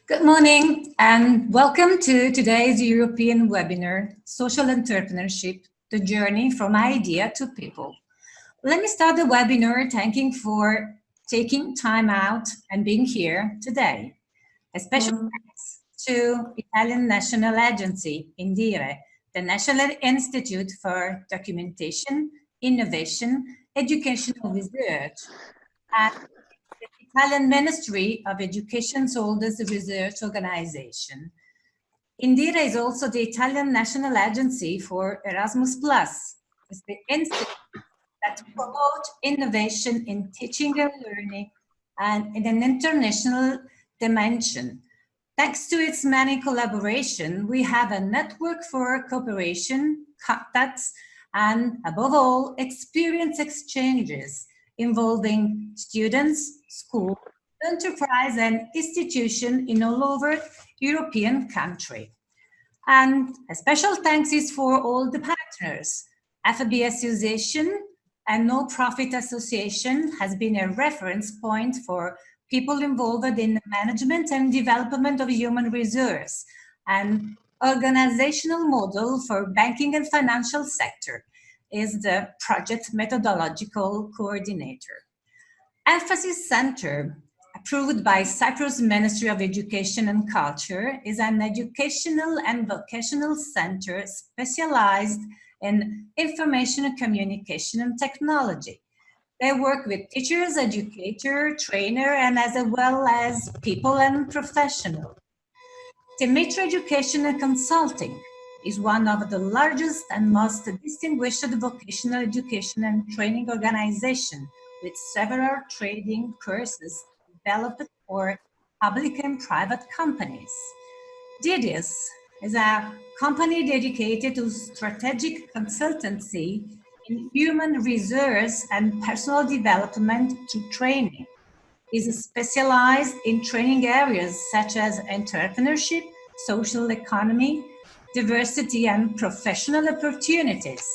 Good morning and welcome to today's European webinar, Social Entrepreneurship, the Journey from Idea to People. Let me start the webinar thanking for taking time out and being here today. A special thanks to Italian National Agency, INDIRE, the National Institute for Documentation, Innovation, Educational Research, and the Italian Ministry of Education Holders Research Organization. INDIRE is also the Italian National Agency for ERASMUS+. It's the institute that promotes innovation in teaching and learning and in an international dimension. Thanks to its many collaboration, we have a network for cooperation, contacts, and above all, experience exchanges involving students, schools, enterprise, and institutions in all over European country. And a special thanks is for all the partners. FB Association, a no-profit association, has been a reference point for people involved in the management and development of human resource, and organizational model for banking and financial sector is the project methodological coordinator. Emphasis Center, approved by Cyprus Ministry of Education and Culture, is an educational and vocational center specialized in information and communication and technology. They work with teachers, educators, trainers, and as well as people and professionals. Dimitra Education and Consulting is one of the largest and most distinguished vocational education and training organizations with several training courses developed for public and private companies. Didis is a company dedicated to strategic consultancy in human resource and personal development to training. Is specialized in training areas such as entrepreneurship, social economy, diversity, and professional opportunities.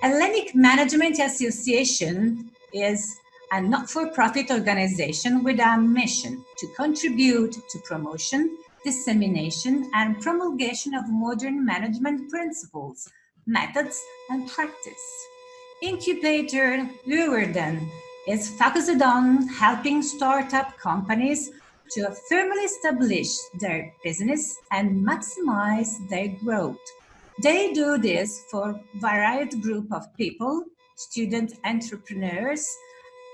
Hellenic Management Association is a not-for-profit organization with a mission to contribute to promotion, dissemination, and promulgation of modern management principles, methods, and practice. Incubator Leeuwarden is focused on helping startup companies to firmly establish their business and maximize their growth. They do this for a varied group of people, student entrepreneurs,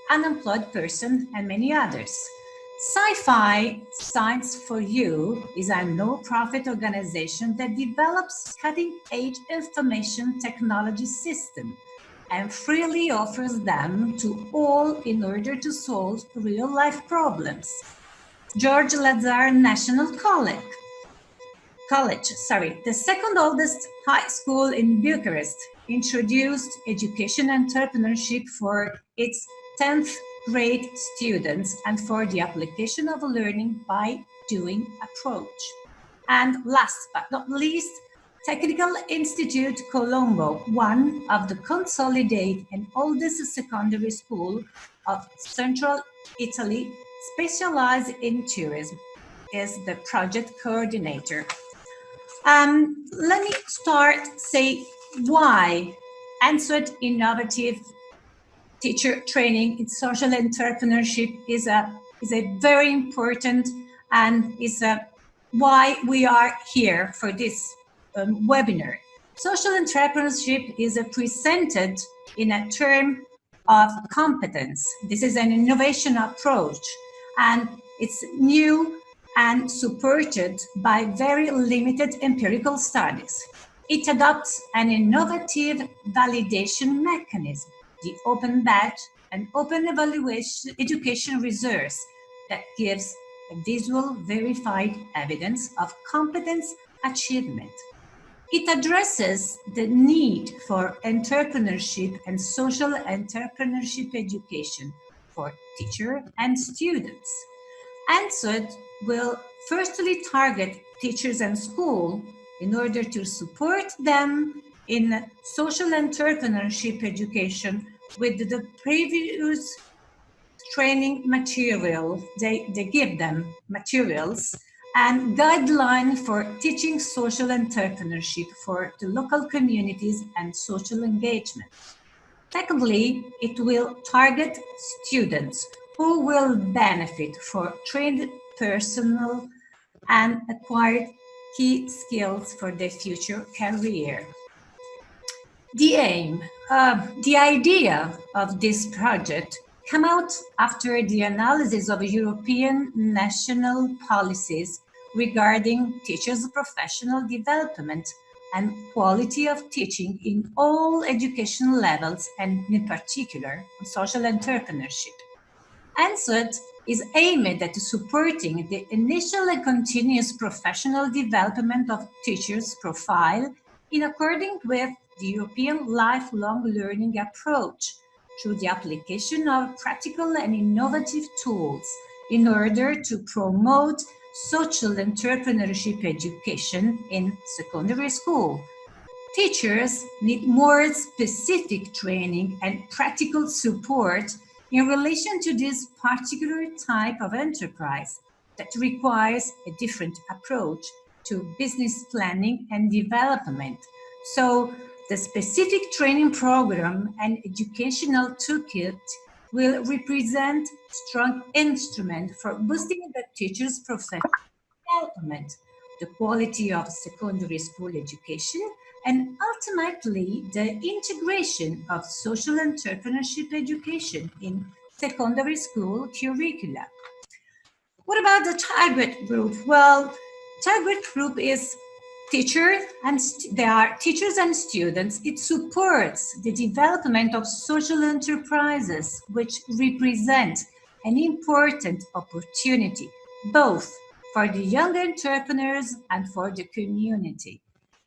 unemployed persons, and many others. Sci-Fi Science for You is a no-profit organization that develops cutting-edge information technology systems and freely offers them to all in order to solve real-life problems. Gheorghe Lazar National College, the second oldest high school in Bucharest, introduced education entrepreneurship for its 10th grade students and for the application of learning by doing approach. And last but not least, Technical Institute Colombo, one of the consolidated and oldest secondary school of Central Italy, specialized in tourism, is the project coordinator. Let me say why EnSoEd Innovative Teacher Training in Social Entrepreneurship is a very important and is why we are here for this webinar. Social entrepreneurship is presented in a term of competence. This is an innovation approach, and it's new and supported by very limited empirical studies. It adopts an innovative validation mechanism, the open badge and open evaluation education resource that gives a visual verified evidence of competence achievement. It addresses the need for entrepreneurship and social entrepreneurship education for teachers and students. EnSoEd will firstly target teachers and schools in order to support them in social entrepreneurship education with the previous training material. They give them materials and guideline for teaching social entrepreneurship for the local communities and social engagement. Secondly, it will target students who will benefit for trained personnel and acquire key skills for their future career. The aim, the idea of this project came out after the analysis of European national policies regarding teachers' professional development and quality of teaching in all education levels, and in particular on social entrepreneurship. EnSoEd is aimed at supporting the initial and continuous professional development of teachers' profile in accordance with the European lifelong learning approach through the application of practical and innovative tools in order to promote social entrepreneurship education in secondary school. Teachers need more specific training and practical support in relation to this particular type of enterprise that requires a different approach to business planning and development. So the specific training program and educational toolkit will represent strong instrument for boosting the teacher's professional development, the quality of secondary school education, and ultimately the integration of social entrepreneurship education in secondary school curricula. What about the target group? Well, target group is teachers, and they are teachers and students. It supports the development of social enterprises, which represent an important opportunity both for the young entrepreneurs and for the community.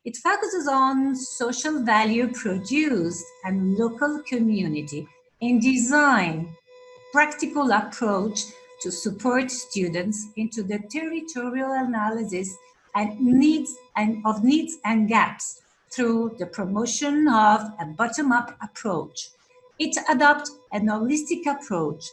It focuses on social value produced and local community and design practical approach to support students into the territorial analysis and needs and gaps through the promotion of a bottom-up approach. It adopts an holistic approach.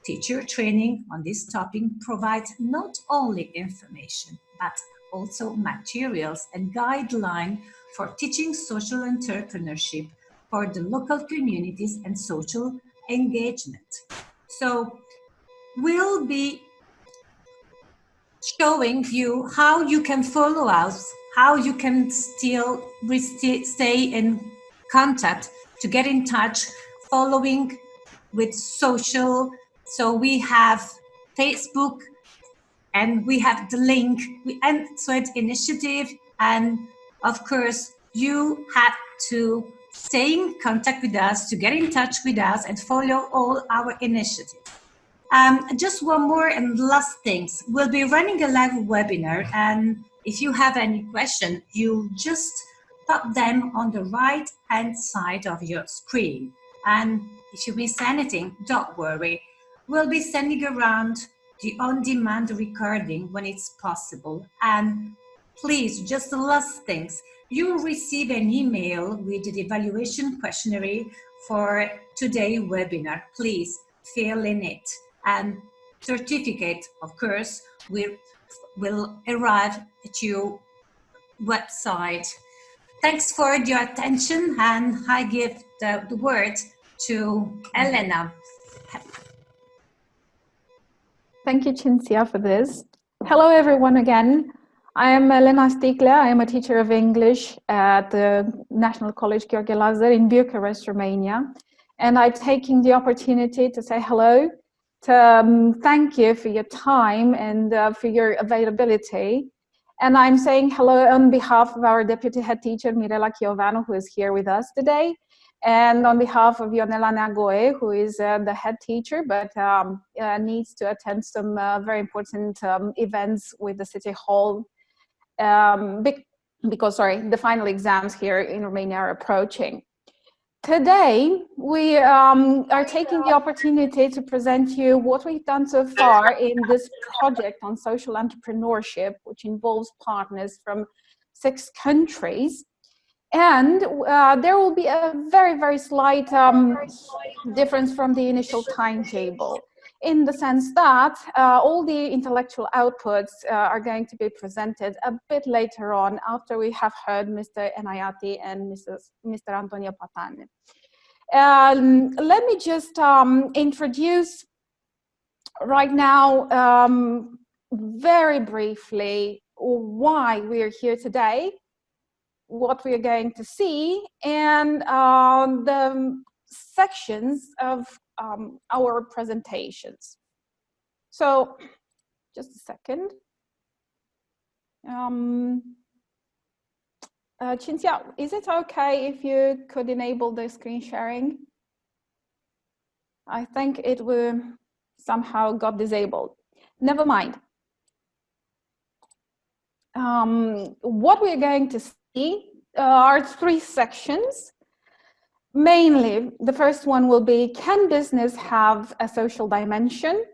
Teacher training on this topic provides not only information, but also materials and guidelines for teaching social entrepreneurship for the local communities and social engagement. So we'll be showing you how you can follow us, how you can still stay in contact, to get in touch, following with social. So we have Facebook, and we have the link, we EnSoEd initiative, and of course you have to stay in contact with us, to get in touch with us and follow all our initiatives. Just one more and last things. We'll be running a live webinar, and if you have any question, you just pop them on the right hand side of your screen. And if you miss anything, don't worry. We'll be sending around the on-demand recording when it's possible. And please, just the last things, you will receive an email with the evaluation questionnaire for today's webinar. Please fill in it. And certificate, of course, will arrive at your website. Thanks for your attention, and I give the word to Elena. Thank you, Cinzia, for this. Hello, everyone, again. I am Elena Sticlea. I am a teacher of English at the National College Gheorghe Lazar in Bucharest, Romania. And I'm taking the opportunity to say hello, to thank you for your time and for your availability. And I'm saying hello on behalf of our Deputy Head Teacher, Mirela Chiovanu, who is here with us today, and on behalf of Ionela Neagoe, who is the head teacher, but needs to attend some very important events with the City Hall, because, the final exams here in Romania are approaching. Today, we are taking the opportunity to present you what we've done so far in this project on social entrepreneurship, which involves partners from 6 countries. And there will be a very, very slight difference from the initial timetable. in the sense that all the intellectual outputs are going to be presented a bit later on after we have heard Mr. Enayati and Mr. Antonio Patane. Let me just introduce right now very briefly why we are here today, what we are going to see, and the sections of our presentations. So, just a second. Cinzia, is it okay if you could enable the screen sharing? I think it will somehow got disabled. Never mind. What we're going to see are three sections. Mainly, the first one will be, can business have a social dimension?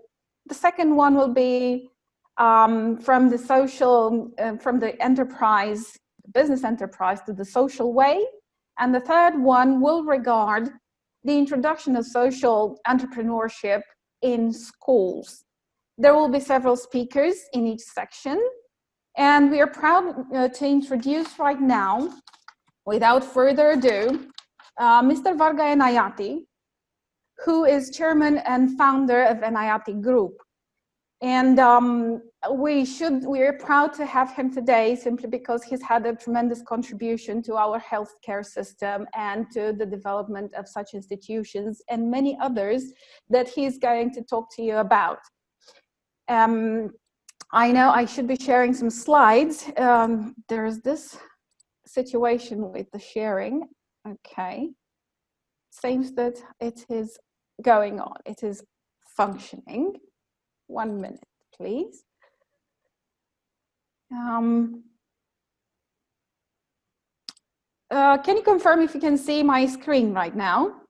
The second one will be from the enterprise, business enterprise to the social way. And the third one will regard the introduction of social entrepreneurship in schools. There will be several speakers in each section. And we are proud to introduce right now, without further ado, Mr. Gheorghe Enayati, who is chairman and founder of Enayati Group. And we are proud to have him today simply because he's had a tremendous contribution to our healthcare system and to the development of such institutions and many others that he's going to talk to you about. I know I should be sharing some slides. There's this situation with the sharing. Okay. Seems that it is going on. It is functioning. 1 minute, please. Can you confirm if you can see my screen right now?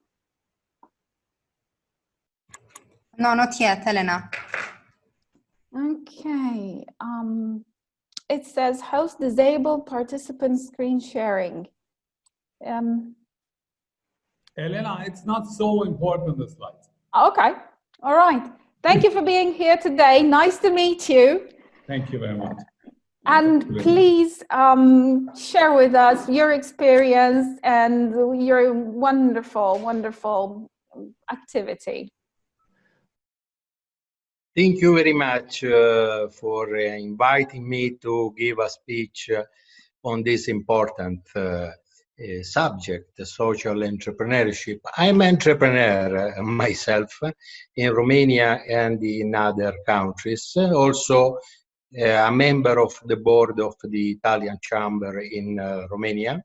No, not yet, Elena. Okay. It says host disabled participant screen sharing. Elena, it's not so important, the slides. Okay. All right. Thank you for being here today. Nice to meet you. Thank you very much. And please share with us your experience and your wonderful, wonderful activity. Thank you very much for inviting me to give a speech on this important subject, social entrepreneurship. I'm an entrepreneur myself in Romania and in other countries. Also a member of the board of the Italian Chamber in Romania.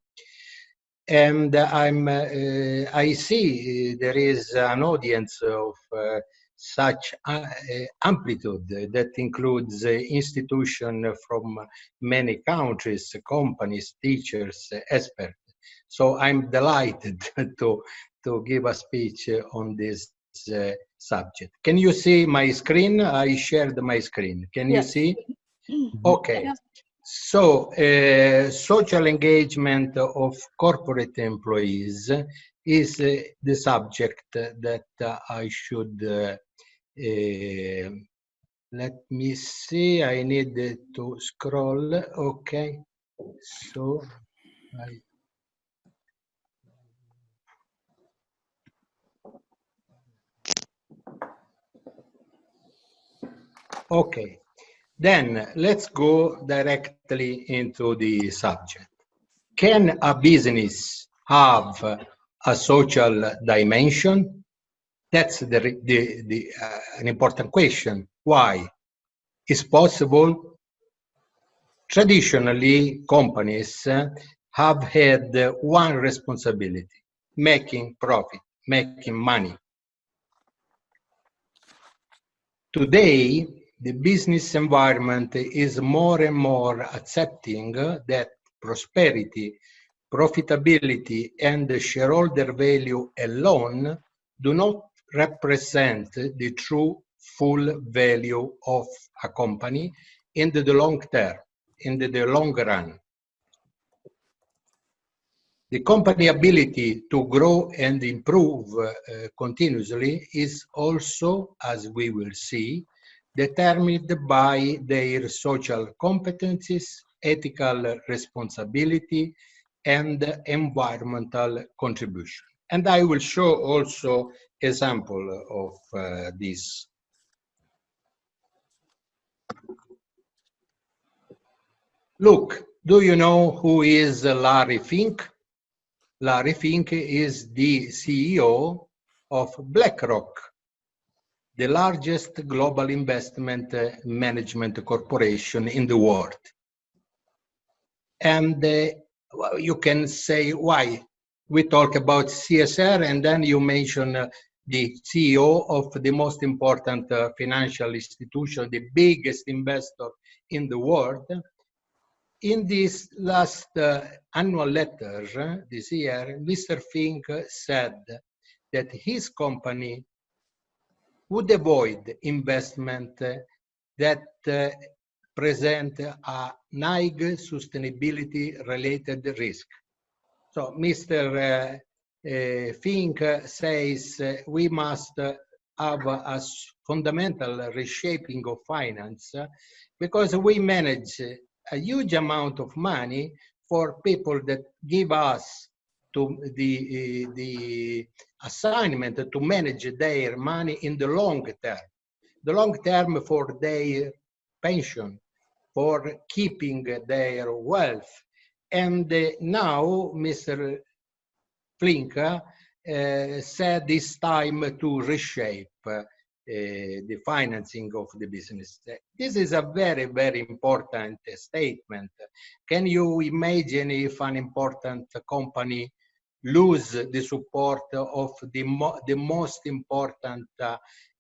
And I see there is an audience of such amplitude that includes institutions from many countries, companies, teachers, experts. So I'm delighted to give a speech on this subject. Can you see my screen? I shared my screen. Can you see? Okay. So social engagement of corporate employees is the subject that I should let me see. I need to scroll. Okay. So okay. Then let's go directly into the subject. Can a business have a social dimension? That's an important question. Why? Is possible? Traditionally, companies have had one responsibility: making profit, making money. Today, the business environment is more and more accepting that prosperity, profitability, and shareholder value alone do not represent the true full value of a company in the long term, in the long run. The company ability to grow and improve continuously is also, as we will see, determined by their social competencies, ethical responsibility, and environmental contribution. And I will show also example of this. Look, do you know who is Larry Fink? Larry Fink is the CEO of BlackRock, the largest global investment management corporation in the world. And you can say why. We talk about CSR and then you mention the CEO of the most important financial institution, the biggest investor in the world. In this last annual letter this year, Mr. Fink said that his company would avoid investment that present a high sustainability-related risk. So Mr. Fink says we must have a fundamental reshaping of finance because we manage a huge amount of money for people that give us to the assignment to manage their money in the long term. The long term for their pension, for keeping their wealth. And now Mr. Fink said it's time to reshape the financing of the business. This is a very, very important statement. Can you imagine if an important company lose the support of the most important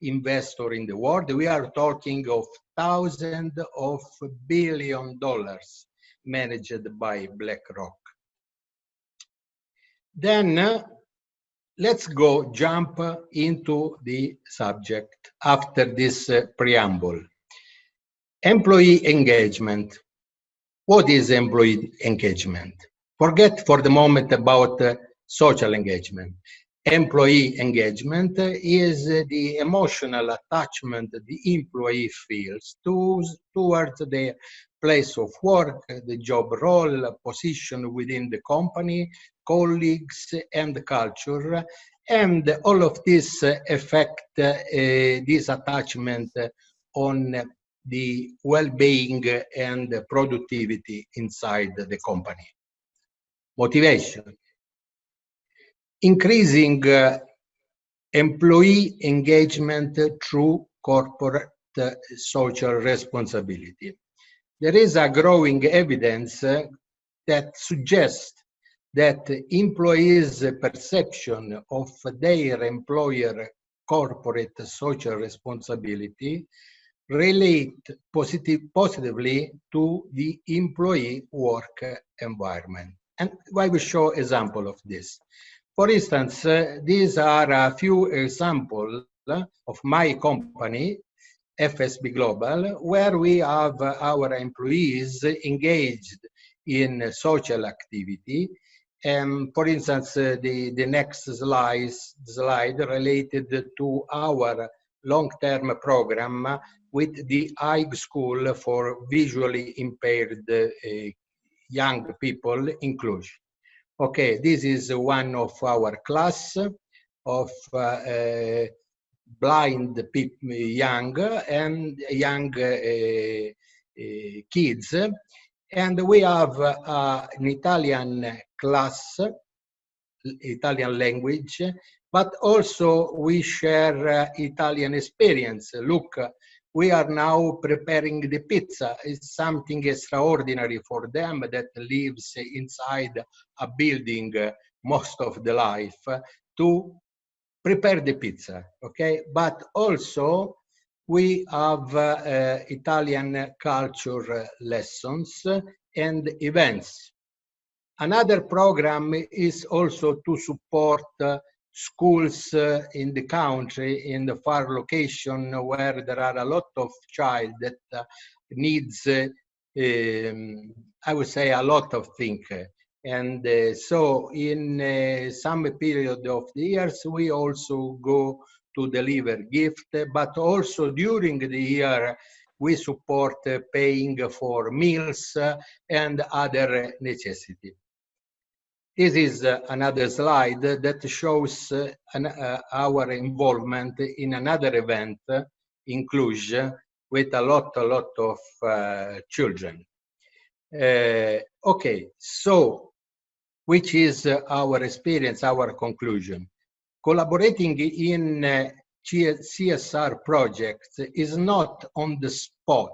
investor in the world? We are talking of thousands of billions of dollars managed by BlackRock. Then let's go jump into the subject after this preamble. Employee engagement. What is employee engagement? Forget for the moment about social engagement. Employee engagement is the emotional attachment the employee feels towards the place of work, the job role, position within the company, colleagues, and the culture. And all of this affect this attachment on the well-being and productivity inside the company. Motivation. Increasing employee engagement through corporate social responsibility. There is a growing evidence that suggests that employees' perception of their employer corporate social responsibility relate positively to the employee work environment. And I will show example of this. For instance, these are a few examples of my company, FSB Global, where we have our employees engaged in social activity. For instance, the next slide related to our long-term program with the high school for visually impaired young people inclusion. Okay, this is one of our class of blind people, young kids, and we have an Italian class, Italian language, but also we share Italian experience. Look, we are now preparing the pizza. It's something extraordinary for them that lives inside a building most of the life to prepare the pizza, okay? But also we have Italian culture lessons and events. Another program is also to support schools in the country, in the far location where there are a lot of child that needs, I would say, a lot of things. And so in some period of the years, we also go to deliver gift, but also during the year, we support paying for meals and other necessities. This is another slide that shows our involvement in another event in Cluj with a lot of children. Okay, so which is our experience, our conclusion? Collaborating in CSR projects is not on the spot.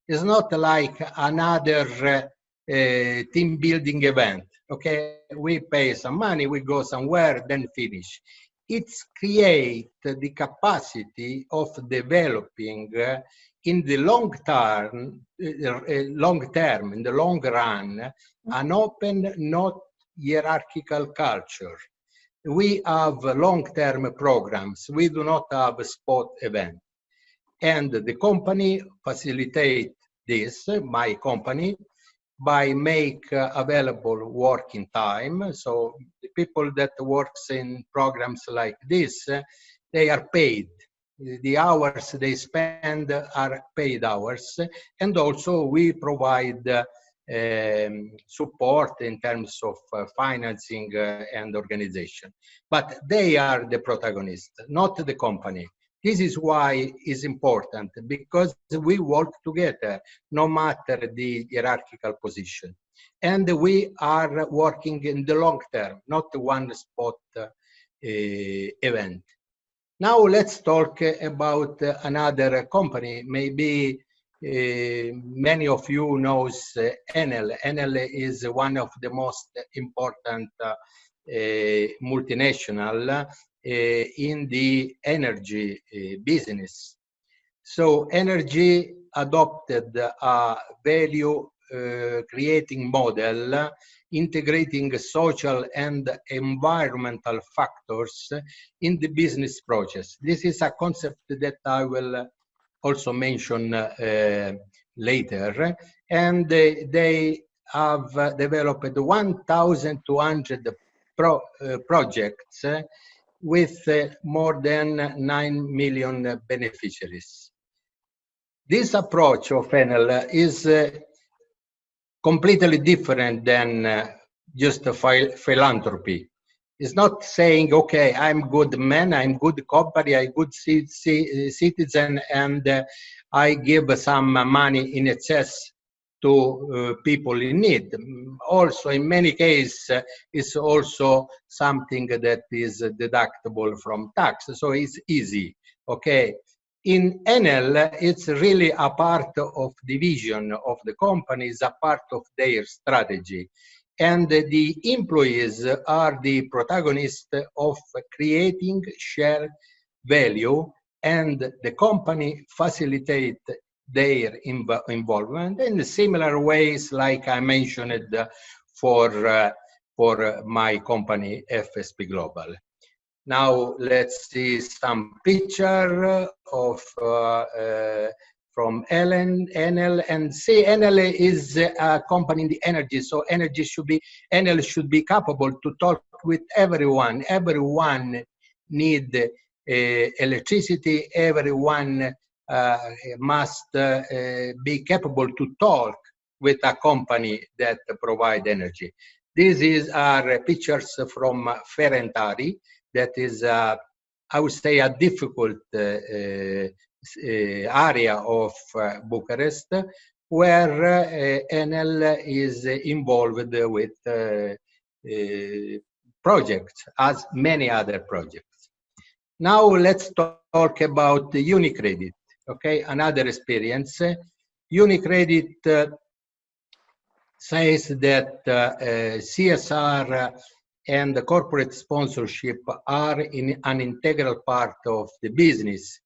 It's not like another team building event. Okay, we pay some money, we go somewhere, then finish. It's create the capacity of developing in the long term, in the long run, an open, not hierarchical culture. We have long-term programs. We do not have a spot event. And the company facilitate this, my company, by make available working time. So the people that works in programs like this, they are paid. The hours they spend are paid hours. And also we provide support in terms of financing and organization. But they are the protagonists, not the company. This is why it's important, because we work together, no matter the hierarchical position. And we are working in the long term, not one spot event. Now let's talk about another company. Maybe many of you knows ENEL. ENEL is one of the most important multinational in the energy business. So energy adopted a value creating model integrating social and environmental factors in the business process. This is a concept that I will also mention later. And they have developed 1,200 projects with more than 9 million beneficiaries. This approach of ENEL is completely different than just a philanthropy. It's not saying, okay, I'm good man, I'm good company, I'm good citizen, and I give some money in excess to people in need. Also, in many cases, it's also something that is deductible from tax, so it's easy, okay? In ENEL, it's really a part of the vision of the company, it's a part of their strategy. And the employees are the protagonists of creating shared value, and the company facilitate their involvement in similar ways like I mentioned for my company FSP Global. Now let's see some picture of from ENEL, and see ENEL is a company in the energy, so ENEL should be capable to talk with everyone. Everyone need electricity, everyone must be capable to talk with a company that provide energy. These are pictures from Ferentari. That is, I would say, a difficult area of Bucharest, where ENEL is involved with projects, as many other projects. Now let's talk about UNICREDIT. Okay, another experience. UNICREDIT says that CSR and the corporate sponsorship are an integral part of the business.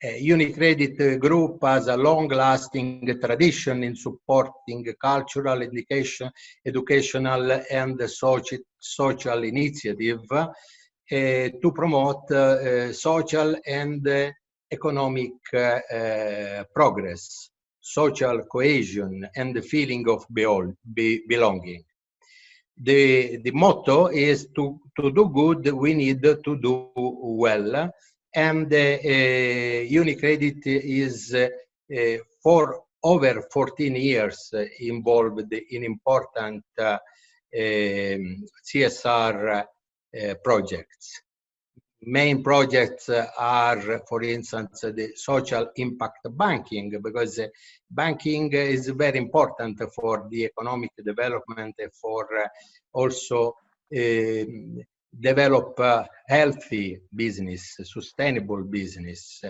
UNICREDIT Group has a long-lasting tradition in supporting cultural, educational and social initiative to promote social and economic progress, social cohesion, and the feeling of belonging. the motto is to do good, we need to do well. And UniCredit is for over 14 years involved in important CSR projects. Main projects are, for instance, the social impact banking, because banking is very important for the economic development, for also develop healthy business, sustainable business,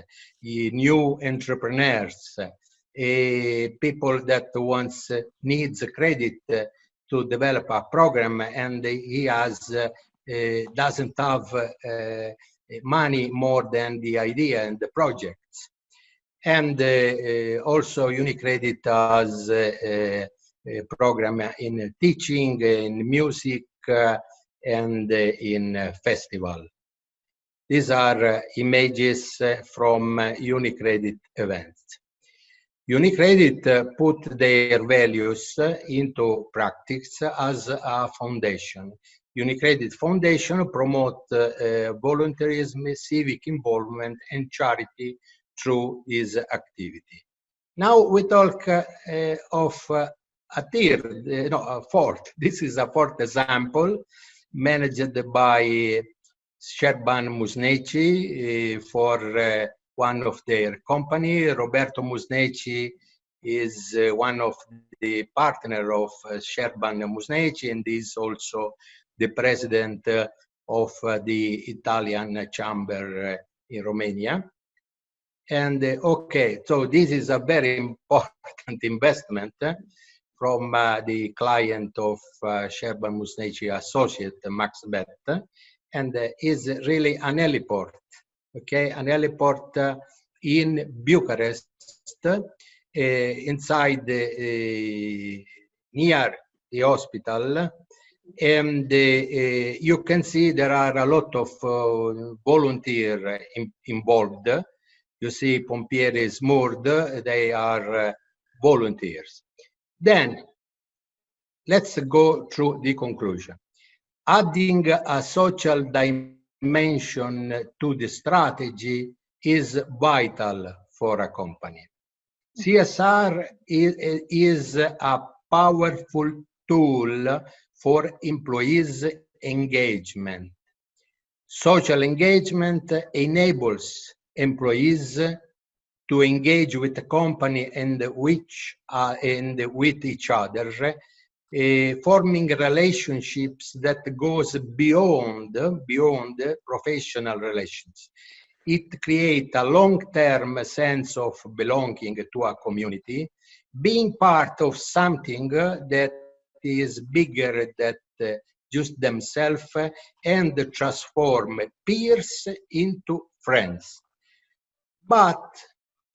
new entrepreneurs, people that needs credit to develop a program and he doesn't have money more than the idea and the projects. And also UniCredit has a program in teaching, in music, and in festival. These are images from UniCredit events. UniCredit put their values into practice as a foundation. UniCredit Foundation promotes volunteerism, civic involvement, and charity through its activity. Now we talk of a fourth. This is a fourth example managed by Sherban Musneci for one of their company. Roberto Musneci is one of the partner of Sherban Musneci and is also the president of the Italian chamber in Romania. And okay, so this is a very important investment from the client of Sherban Musneci associate, Max Bet, and is really an heliport, okay, an heliport in Bucharest, inside near the hospital. And you can see there are a lot of volunteers involved. You see Pompieri Smurd, they are volunteers. Then, let's go through the conclusion. Adding a social dimension to the strategy is vital for a company. CSR is a powerful tool for employees' engagement. Social engagement enables employees to engage with the company and with each other, forming relationships that goes beyond professional relations. It creates a long-term sense of belonging to a community, being part of something that is bigger than just themselves, and transform peers into friends. But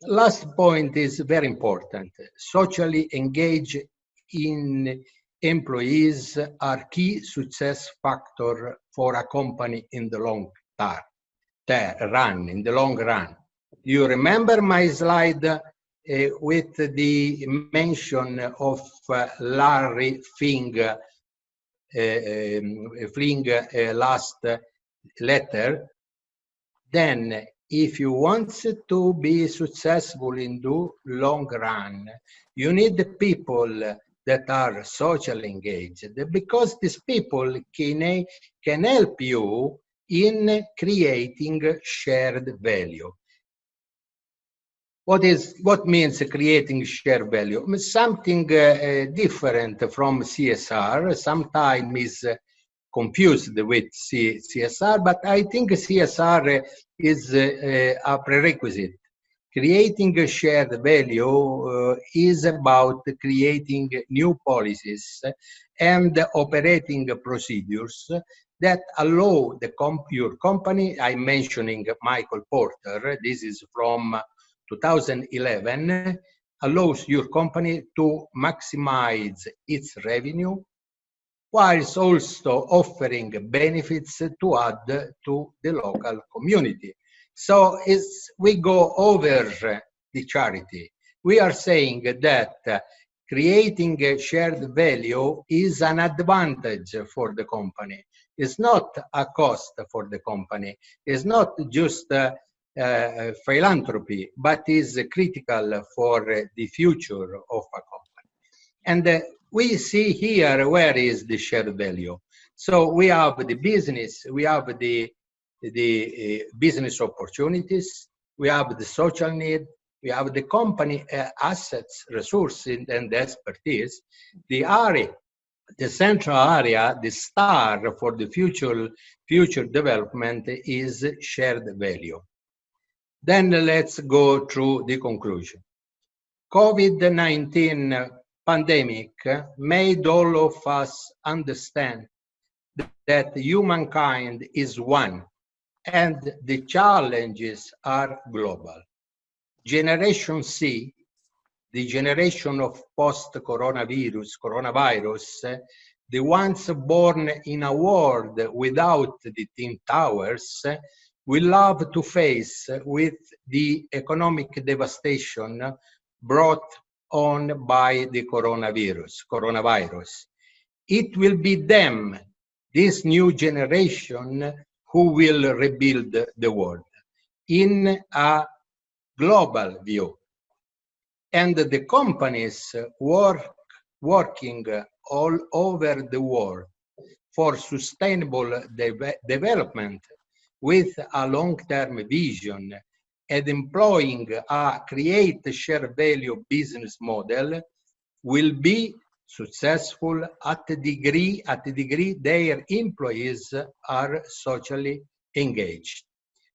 last point is very important. Socially engaged in employees are key success factor for a company in the long run. You remember my slide with the mention of Larry Fink last letter? Then if you want to be successful in the long run, you need the people that are socially engaged, because these people can help you in creating shared value. What means creating shared value? Something different from CSR. Sometimes is confused with CSR, but I think CSR is a prerequisite. Creating a shared value is about creating new policies and operating procedures that allow your company. I'm mentioning Michael Porter. This is from 2011. Allows your company to maximize its revenue, whilst also offering benefits to add to the local community. So we go over the charity. We are saying that creating a shared value is an advantage for the company. It's not a cost for the company. It's not just philanthropy, but is critical for the future of a company. And we see here where is the shared value. So we have the business, we have the business opportunities, we have the social need, we have the company assets, resources, and expertise. The area, the central area, the star for the future development is shared value. Then let's go through the conclusion. COVID-19 pandemic made all of us understand that humankind is one and the challenges are global. Generation C, the generation of post-coronavirus, the ones born in a world without the Twin Towers, will have to face with the economic devastation brought on by the coronavirus. It will be them, this new generation, who will rebuild the world in a global view. And the companies working all over the world for sustainable development with a long-term vision and employing a create share value business model will be successful at the degree their employees are socially engaged.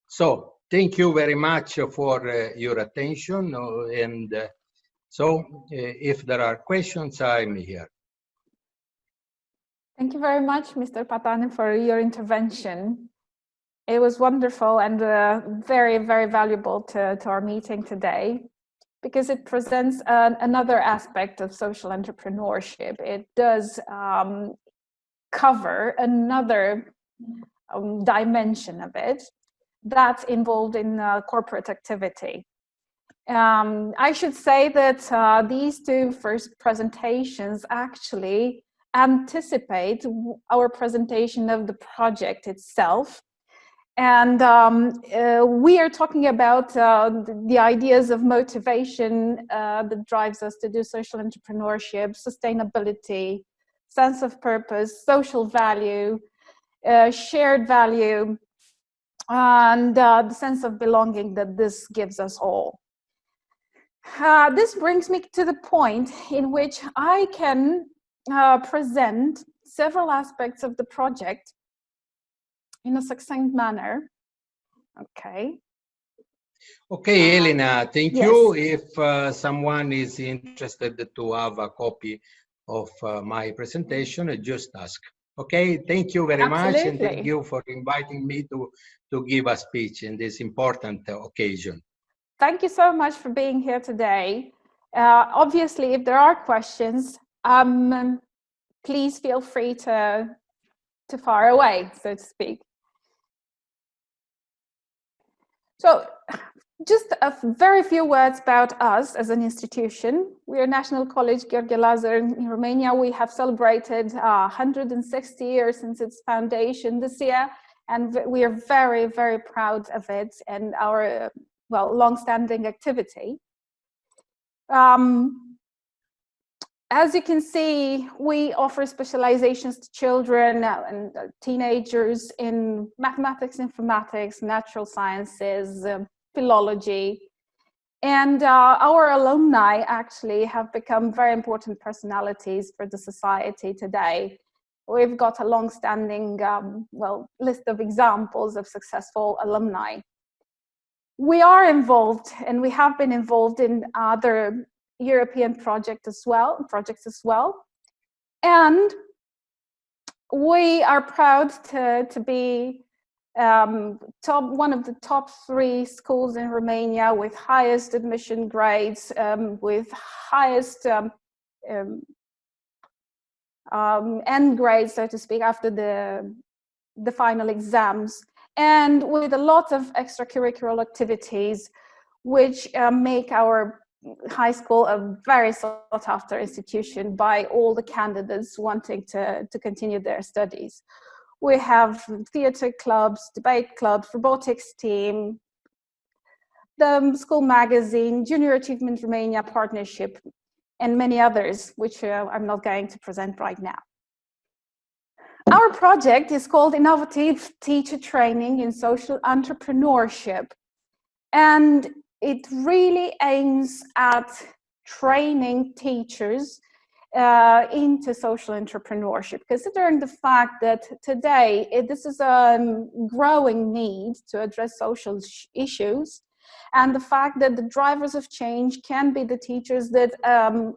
So thank you very much for your attention, and so if there are questions, I'm here. Thank you very much, Mr. Patani, for your intervention. It was wonderful and very, very valuable to our meeting today, because it presents another aspect of social entrepreneurship. It does cover another dimension of it that's involved in corporate activity. I should say that these two first presentations actually anticipate our presentation of the project itself. And we are talking about the ideas of motivation that drives us to do social entrepreneurship, sustainability, sense of purpose, social value, shared value, and the sense of belonging that this gives us all. This brings me to the point in which I can present several aspects of the project in a succinct manner. Okay. Okay, Elena, thank yes. you. If someone is interested to have a copy of my presentation, just ask. Okay, thank you very much, and thank you for inviting me to give a speech in this important occasion. Thank you so much for being here today. Obviously, if there are questions, please feel free to fire away, so to speak. So, just a very few words about us as an institution. We are National College Gheorghe Lazar in Romania. We have celebrated 160 years since its foundation this year, and we are very, very proud of it and our long-standing activity. As you can see, we offer specializations to children and teenagers in mathematics, informatics, natural sciences, philology. And our alumni actually have become very important personalities for the society today. We've got a long-standing list of examples of successful alumni. We are involved, and we have been involved in other European projects as well. And we are proud to be one of the top 3 schools in Romania with highest admission grades, with highest end grades, so to speak, after the final exams, and with a lot of extracurricular activities which make our high school a very sought after institution by all the candidates wanting to continue their studies. We have theatre clubs, debate clubs, robotics team, the school magazine, Junior Achievement Romania Partnership, and many others, which I'm not going to present right now. Our project is called Innovative Teacher Training in Social Entrepreneurship, and it really aims at training teachers into social entrepreneurship, considering the fact that today this is a growing need to address social issues, and the fact that the drivers of change can be the teachers that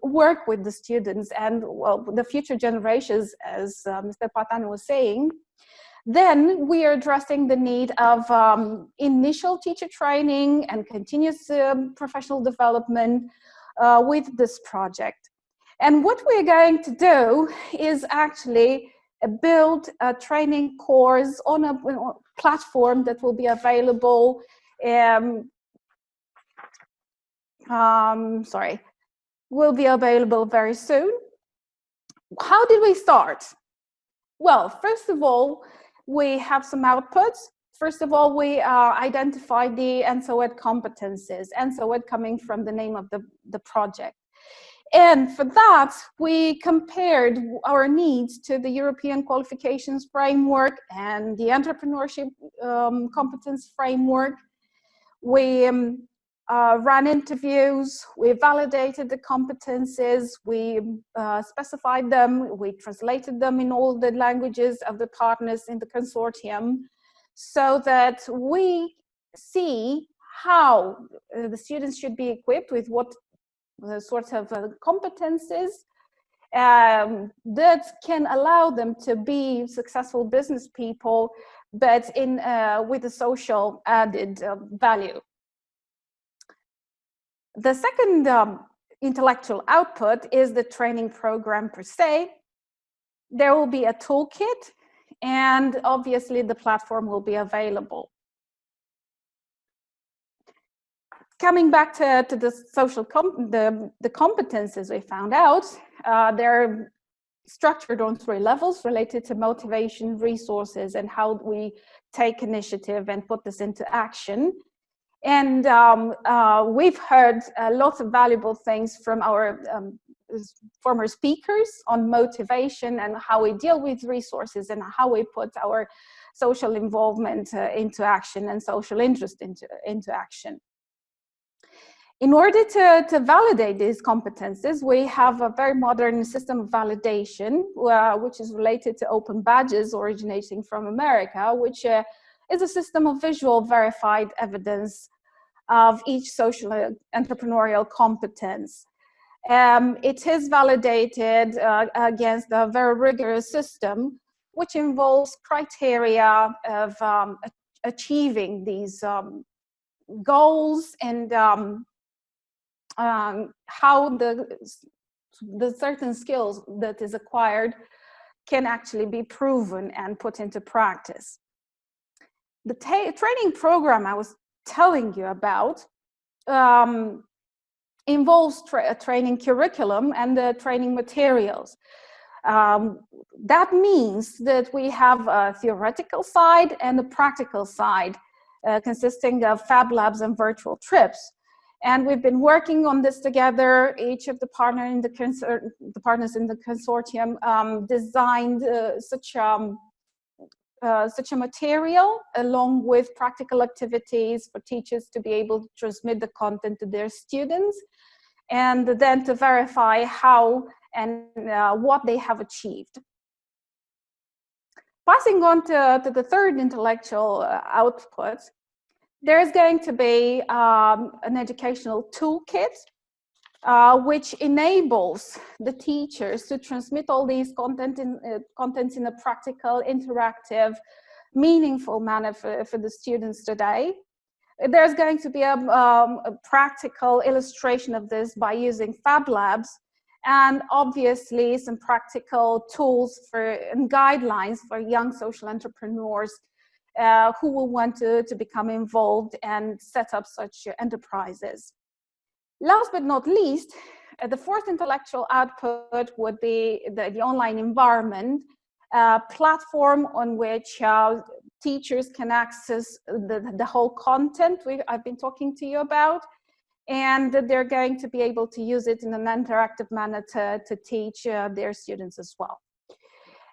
work with the students and, well, the future generations, as Mr. Patan was saying. Then we are addressing the need of initial teacher training and continuous professional development with this project. And what we're going to do is actually build a training course on a platform that will be available will be available very soon. How did we start? Well, first of all, we have some outputs. First of all, we identified the EnSoEd competences, EnSoEd coming from the name of the project. And for that, we compared our needs to the European qualifications framework and the entrepreneurship competence framework. We ran interviews, we validated the competences, we specified them, we translated them in all the languages of the partners in the consortium, so that we see how the students should be equipped with what sorts of competences that can allow them to be successful business people, but with a social added value. The second intellectual output is the training program per se. There will be a toolkit, and obviously the platform will be available. Coming back to the social the competences we found out, they're structured on 3 levels related to motivation, resources, and how we take initiative and put this into action. And we've heard lots of valuable things from our former speakers on motivation and how we deal with resources and how we put our social involvement into action and social interest into action. In order to validate these competences, we have a very modern system of validation, which is related to open badges originating from America, which is a system of visual verified evidence of each social entrepreneurial competence. It is validated against a very rigorous system, which involves criteria of achieving these goals and how the certain skills that is acquired can actually be proven and put into practice. The training program I was telling you about involves a training curriculum and the training materials. That means that we have a theoretical side and a practical side consisting of Fab Labs and virtual trips. And we've been working on this together. Each of the partners in the consortium designed such a material, along with practical activities for teachers to be able to transmit the content to their students, and then to verify how and what they have achieved. Passing on to the third intellectual output, there's going to be an educational toolkit which enables the teachers to transmit all these contents in a practical, interactive, meaningful manner for the students today. There's going to be a practical illustration of this by using Fab Labs, and obviously some practical tools and guidelines for young social entrepreneurs who will want to become involved and set up such enterprises. Last but not least, the fourth intellectual output would be the online environment, a platform on which teachers can access the whole content I've been talking to you about, and they're going to be able to use it in an interactive manner to teach their students as well.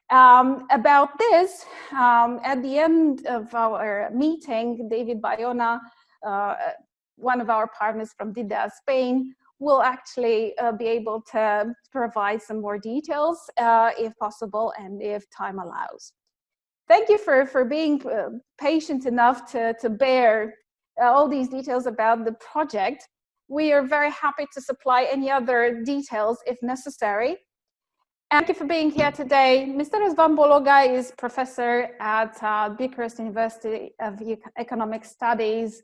About this, at the end of our meeting, David Bayona, one of our partners from DIDA Spain, will actually be able to provide some more details if possible and if time allows. Thank you for being patient enough to bear all these details about the project. We are very happy to supply any other details if necessary. Thank you for being here today. Mr. Răzvan Bologa is professor at Bucharest University of Economic Studies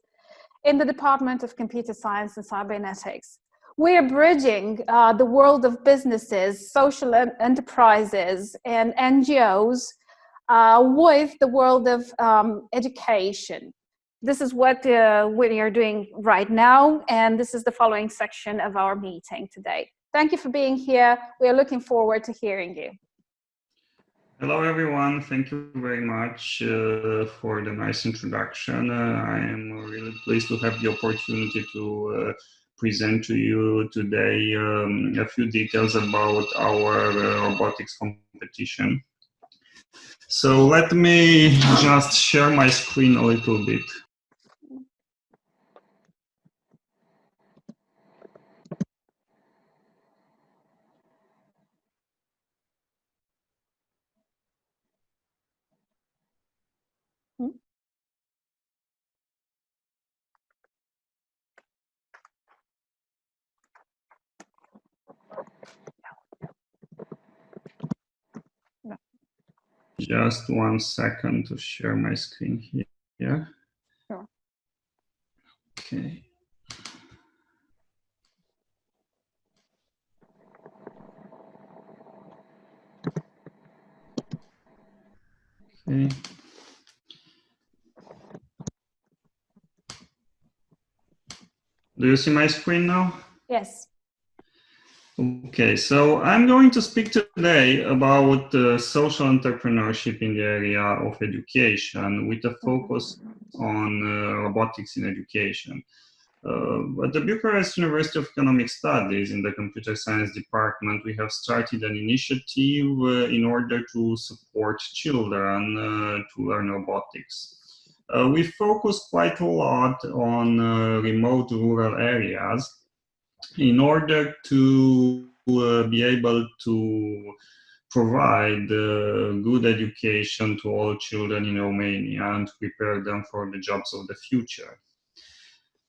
in the Department of Computer Science and Cybernetics. We're bridging the world of businesses, social enterprises, and NGOs with the world of education. This is what we are doing right now, and this is the following section of our meeting today. Thank you for being here. We are looking forward to hearing you. Hello, everyone. Thank you very much for the nice introduction. I am really pleased to have the opportunity to present to you today a few details about our robotics competition. So let me just share my screen a little bit. Just 1 second to share my screen here. Sure. Okay. Okay. Do you see my screen now? Yes. Okay, so I'm going to speak today about social entrepreneurship in the area of education with a focus on robotics in education. At the Bucharest University of Economic Studies in the Computer Science Department, we have started an initiative in order to support children to learn robotics. We focus quite a lot on remote rural areas in order to be able to provide good education to all children in Romania and prepare them for the jobs of the future.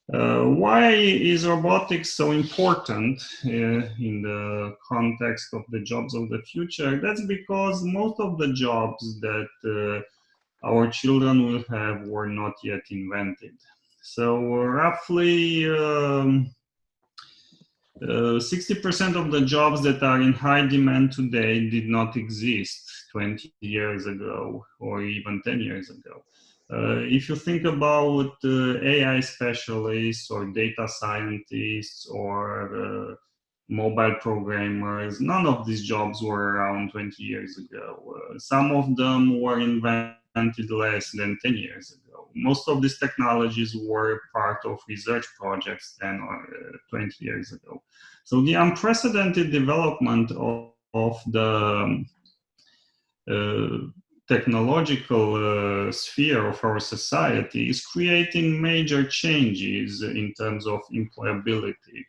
Why is robotics so important in the context of the jobs of the future? That's because most of the jobs that our children will have were not yet invented. So roughly 60% of the jobs that are in high demand today did not exist 20 years ago or even 10 years ago. If you think about AI specialists or data scientists or mobile programmers, none of these jobs were around 20 years ago. Some of them were invented less than 10 years ago. Most of these technologies were part of research projects 10 or 20 years ago. So the unprecedented development of the technological sphere of our society is creating major changes in terms of employability.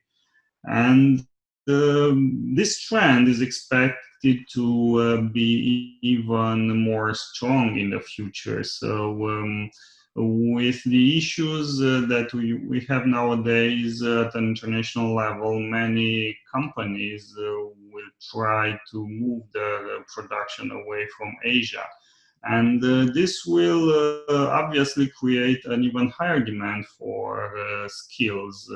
And this trend is expected to be even more strong in the future. So with the issues that we have nowadays at an international level, many companies will try to move their production away from Asia. And this will obviously create an even higher demand for skills.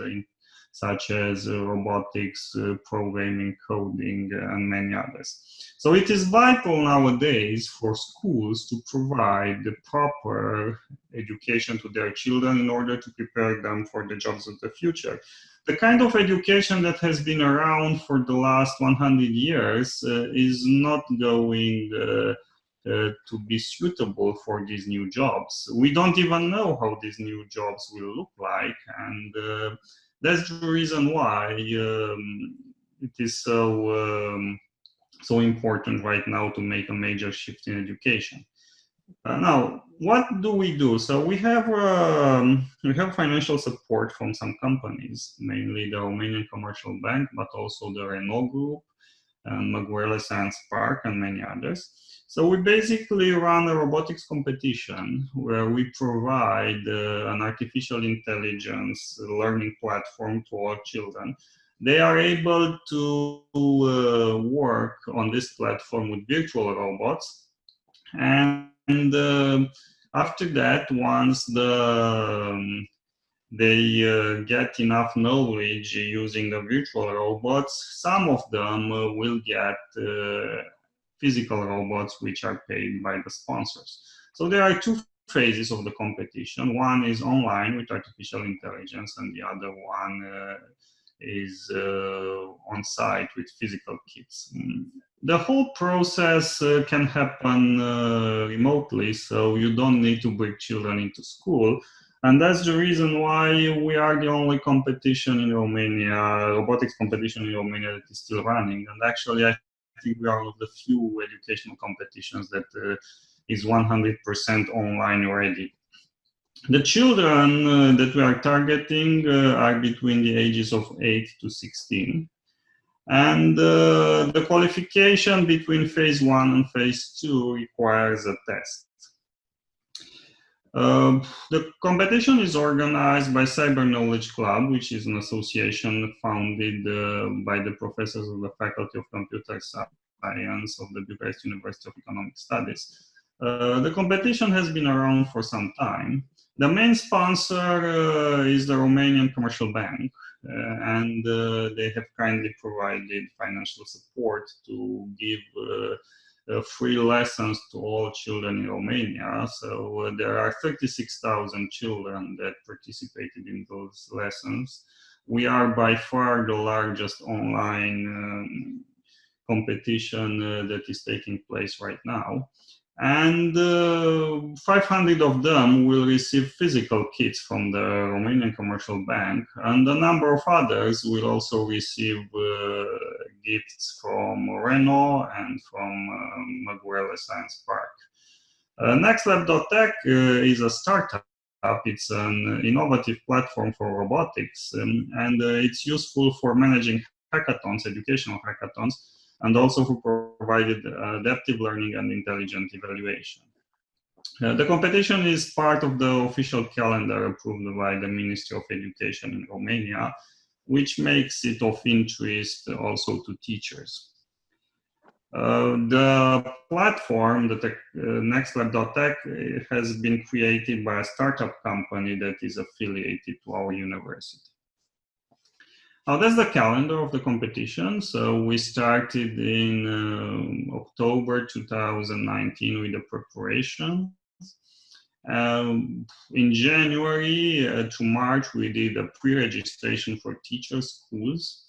such as robotics, programming, coding, and many others. So it is vital nowadays for schools to provide the proper education to their children in order to prepare them for the jobs of the future. The kind of education that has been around for the last 100 years is not going to be suitable for these new jobs. We don't even know how these new jobs will look like, and that's the reason why it is so important right now to make a major shift in education. Now, what do we do? So we have financial support from some companies, mainly the Romanian Commercial Bank, but also the ENEL Group and Gheorghe Lazar Park and many others. So we basically run a robotics competition where we provide an artificial intelligence learning platform to all children. They are able to work on this platform with virtual robots, and after that, once they get enough knowledge using the virtual robots, some of them will get physical robots which are paid by the sponsors. So there are two phases of the competition. One is online with artificial intelligence, and the other one is on site with physical kits. The whole process can happen remotely, so you don't need to bring children into school. And that's the reason why we are the only competition in Romania, robotics competition in Romania, that is still running. And actually, I think we are one of the few educational competitions that is 100% online already. The children that we are targeting are between the ages of 8 to 16. And the qualification between phase 1 and phase 2 requires a test. The competition is organized by Cyber Knowledge Club, which is an association founded by the professors of the Faculty of Computer Science of the Bucharest University of Economic Studies. The competition has been around for some time. The main sponsor is the Romanian Commercial Bank, and they have kindly provided financial support to give free lessons to all children in Romania. So there are 36,000 children that participated in those lessons. We are by far the largest online competition that is taking place right now. And 500 of them will receive physical kits from the Romanian Commercial Bank, and a number of others will also receive gifts from Renault and from Gheorghe Lazar Park. Nextlab.tech is a startup. It's an innovative platform for robotics, and it's useful for managing hackathons, educational hackathons, and also for provided adaptive learning and intelligent evaluation. The competition is part of the official calendar approved by the Ministry of Education in Romania, which makes it of interest also to teachers. The platform, the Nextlab.tech, has been created by a startup company that is affiliated to our university. Now, that's the calendar of the competition. So we started in October 2019 with the preparation. In January to March, we did a pre-registration for teacher schools.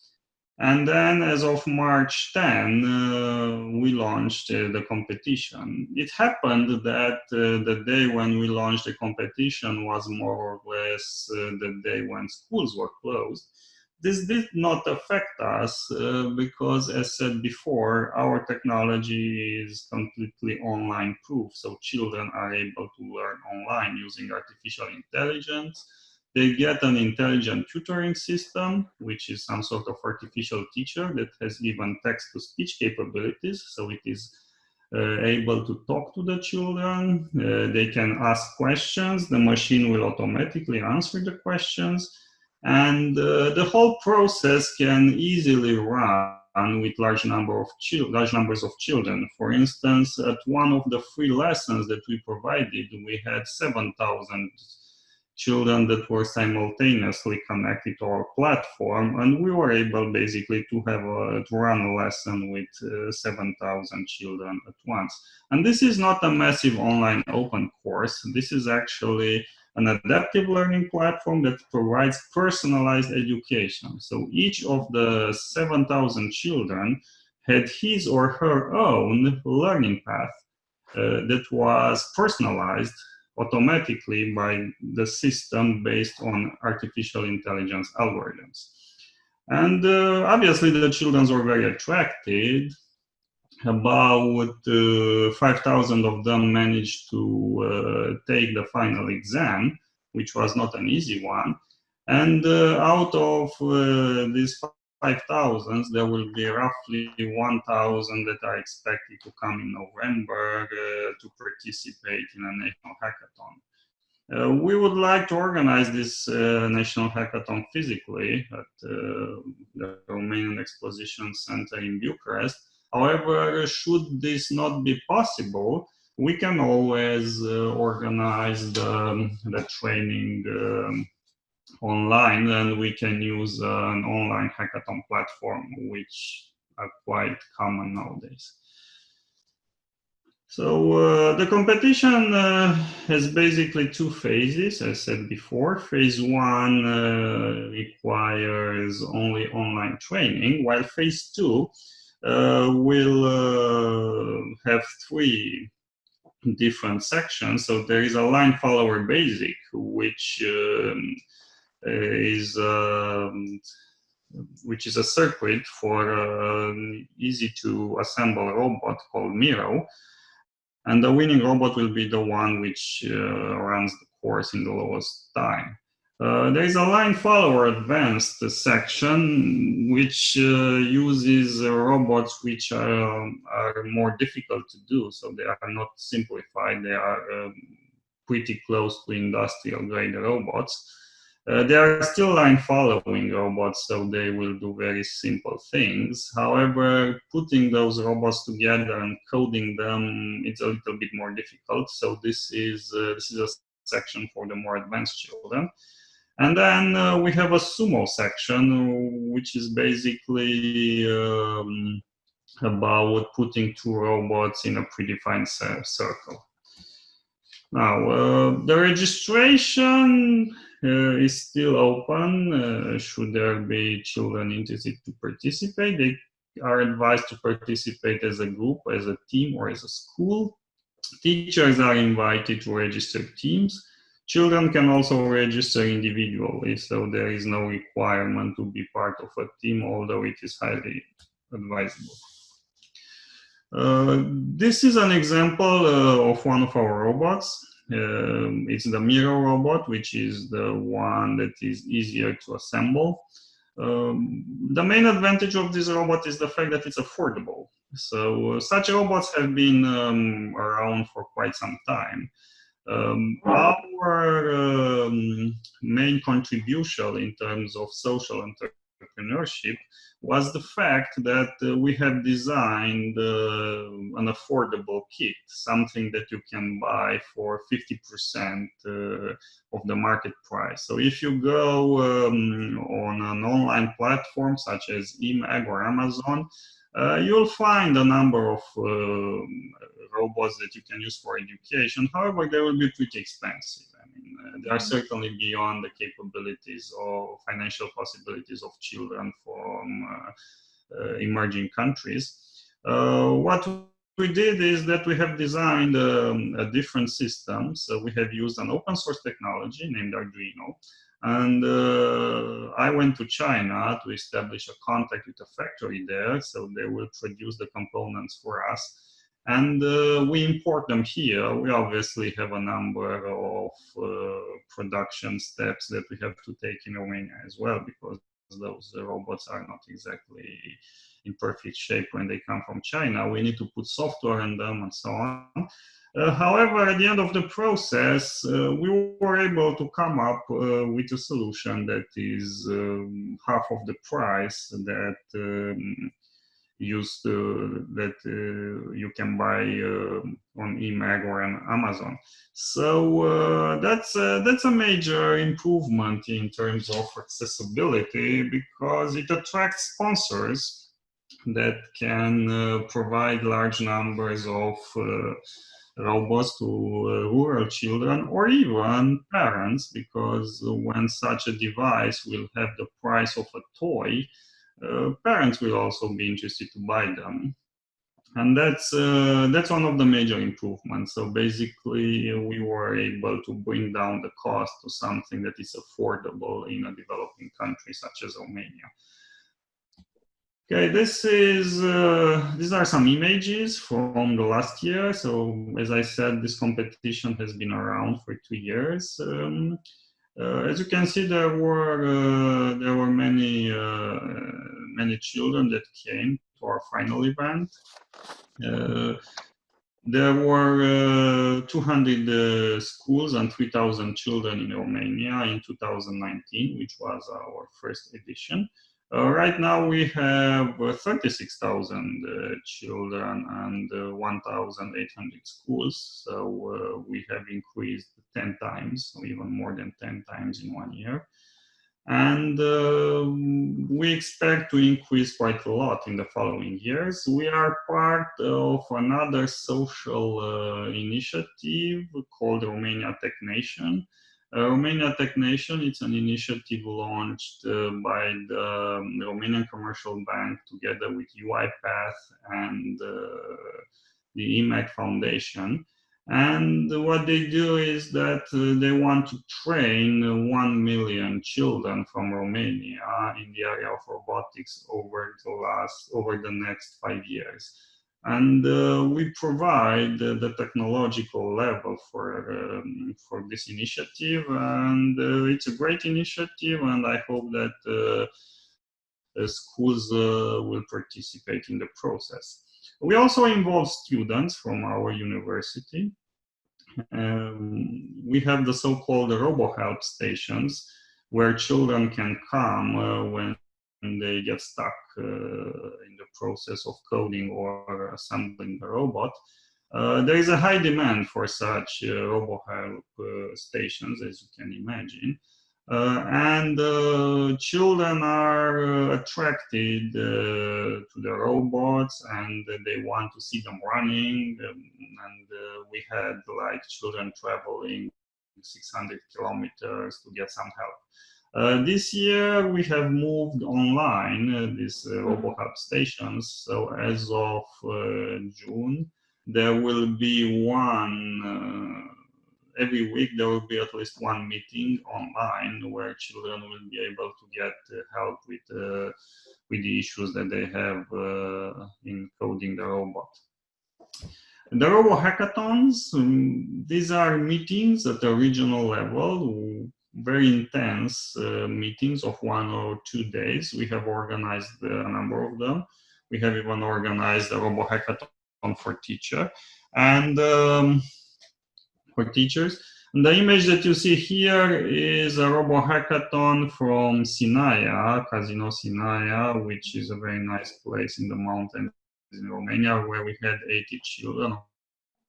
And then as of March 10, we launched the competition. It happened that the day when we launched the competition was more or less the day when schools were closed. This did not affect us because, as said before, our technology is completely online proof. So children are able to learn online using artificial intelligence. They get an intelligent tutoring system, which is some sort of artificial teacher that has even text-to-speech capabilities. So it is able to talk to the children. They can ask questions. The machine will automatically answer the questions. And the whole process can easily run with large numbers of children. For instance, at one of the free lessons that we provided, we had 7,000 children that were simultaneously connected to our platform, and we were able basically to run a lesson with 7,000 children at once. And this is not a massive online open course. This is actually an adaptive learning platform that provides personalized education. So each of the 7,000 children had his or her own learning path that was personalized automatically by the system based on artificial intelligence algorithms. And obviously the children were very attracted. About 5,000 of them managed to take the final exam, which was not an easy one. And out of these 5,000, there will be roughly 1,000 that are expected to come in November to participate in a national hackathon. We would like to organize this national hackathon physically at the Romanian Exposition Center in Bucharest. However, should this not be possible, we can always organize the training online, and we can use an online hackathon platform, which are quite common nowadays. So the competition has basically two phases, as said before. Phase one requires only online training, while phase two will have three different sections. So there is a line follower basic, which is a circuit for an easy to assemble robot called Miro. And the winning robot will be the one which runs the course in the lowest time. There is a line follower advanced section which uses robots which are more difficult to do. So they are not simplified, they are pretty close to industrial grade robots. They are still line following robots, so they will do very simple things. However, putting those robots together and coding them, it's a little bit more difficult. So this is a section for the more advanced children. And then we have a sumo section, which is basically about putting two robots in a predefined circle. Now, the registration is still open. Should there be children interested to participate, they are advised to participate as a group, as a team, or as a school. Teachers are invited to register teams. Children can also register individually, so there is no requirement to be part of a team, although it is highly advisable. This is an example of one of our robots. It's the Miro robot, which is the one that is easier to assemble. The main advantage of this robot is the fact that it's affordable. So such robots have been around for quite some time. Our main contribution in terms of social entrepreneurship was the fact that we have designed an affordable kit, something that you can buy for 50% of the market price. So if you go on an online platform such as eMag or Amazon, you'll find a number of robots that you can use for education. However, they will be pretty expensive. I mean, they are certainly beyond the capabilities or financial possibilities of children from emerging countries. What we did is that we have designed a different system. So we have used an open source technology named Arduino. And I went to China to establish a contact with a factory there, so they will produce the components for us. And we import them here. We obviously have a number of production steps that we have to take in Romania as well, because those robots are not exactly in perfect shape when they come from China. We need to put software in them and so on. However, at the end of the process, we were able to come up with a solution that is half of the price that used that you can buy on eMag or on Amazon. So that's a major improvement in terms of accessibility, because it attracts sponsors that can provide large numbers of robots to rural children, or even parents, because when such a device will have the price of a toy, parents will also be interested to buy them. And that's one of the major improvements. So basically, we were able to bring down the cost to something that is affordable in a developing country such as Romania. Okay, these are some images from the last year. So as I said, this competition has been around for 2 years. As you can see, there were many children that came to our final event. There were 200 schools and 3,000 children in Romania in 2019, which was our first edition. Right now we have 36,000 children and 1,800 schools. So we have increased 10 times, or even more than 10 times in 1 year. And we expect to increase quite a lot in the following years. We are part of another social initiative called Romania Tech Nation. Romania Tech Nation, it's an initiative launched by the Romanian Commercial Bank together with UiPath and the EMAG Foundation. And what they do is that they want to train 1 million children from Romania in the area of robotics over the next 5 years. And we provide the technological level for this initiative, and it's a great initiative, and I hope that schools will participate in the process. We also involve students from our university. We have the so-called Robo-help stations, where children can come when they get stuck in the process of coding or assembling the robot. There is a high demand for such Robo-help stations, as you can imagine. And children are attracted to the robots, and they want to see them running. And we had like children traveling 600 kilometers to get some help. This year we have moved online these Robo-help stations. So as of June, there will be one. Every week there will be at least one meeting online where children will be able to get help with the issues that they have in coding the robot. The Robo-hackathons, these are meetings at the regional level, very intense meetings of 1 or 2 days. We have organized a number of them. We have even organized a Robo-hackathon for teachers. And And the image that you see here is a Robo-hackathon from Sinaia, Casino Sinaia, which is a very nice place in the mountains in Romania, where we had 80 children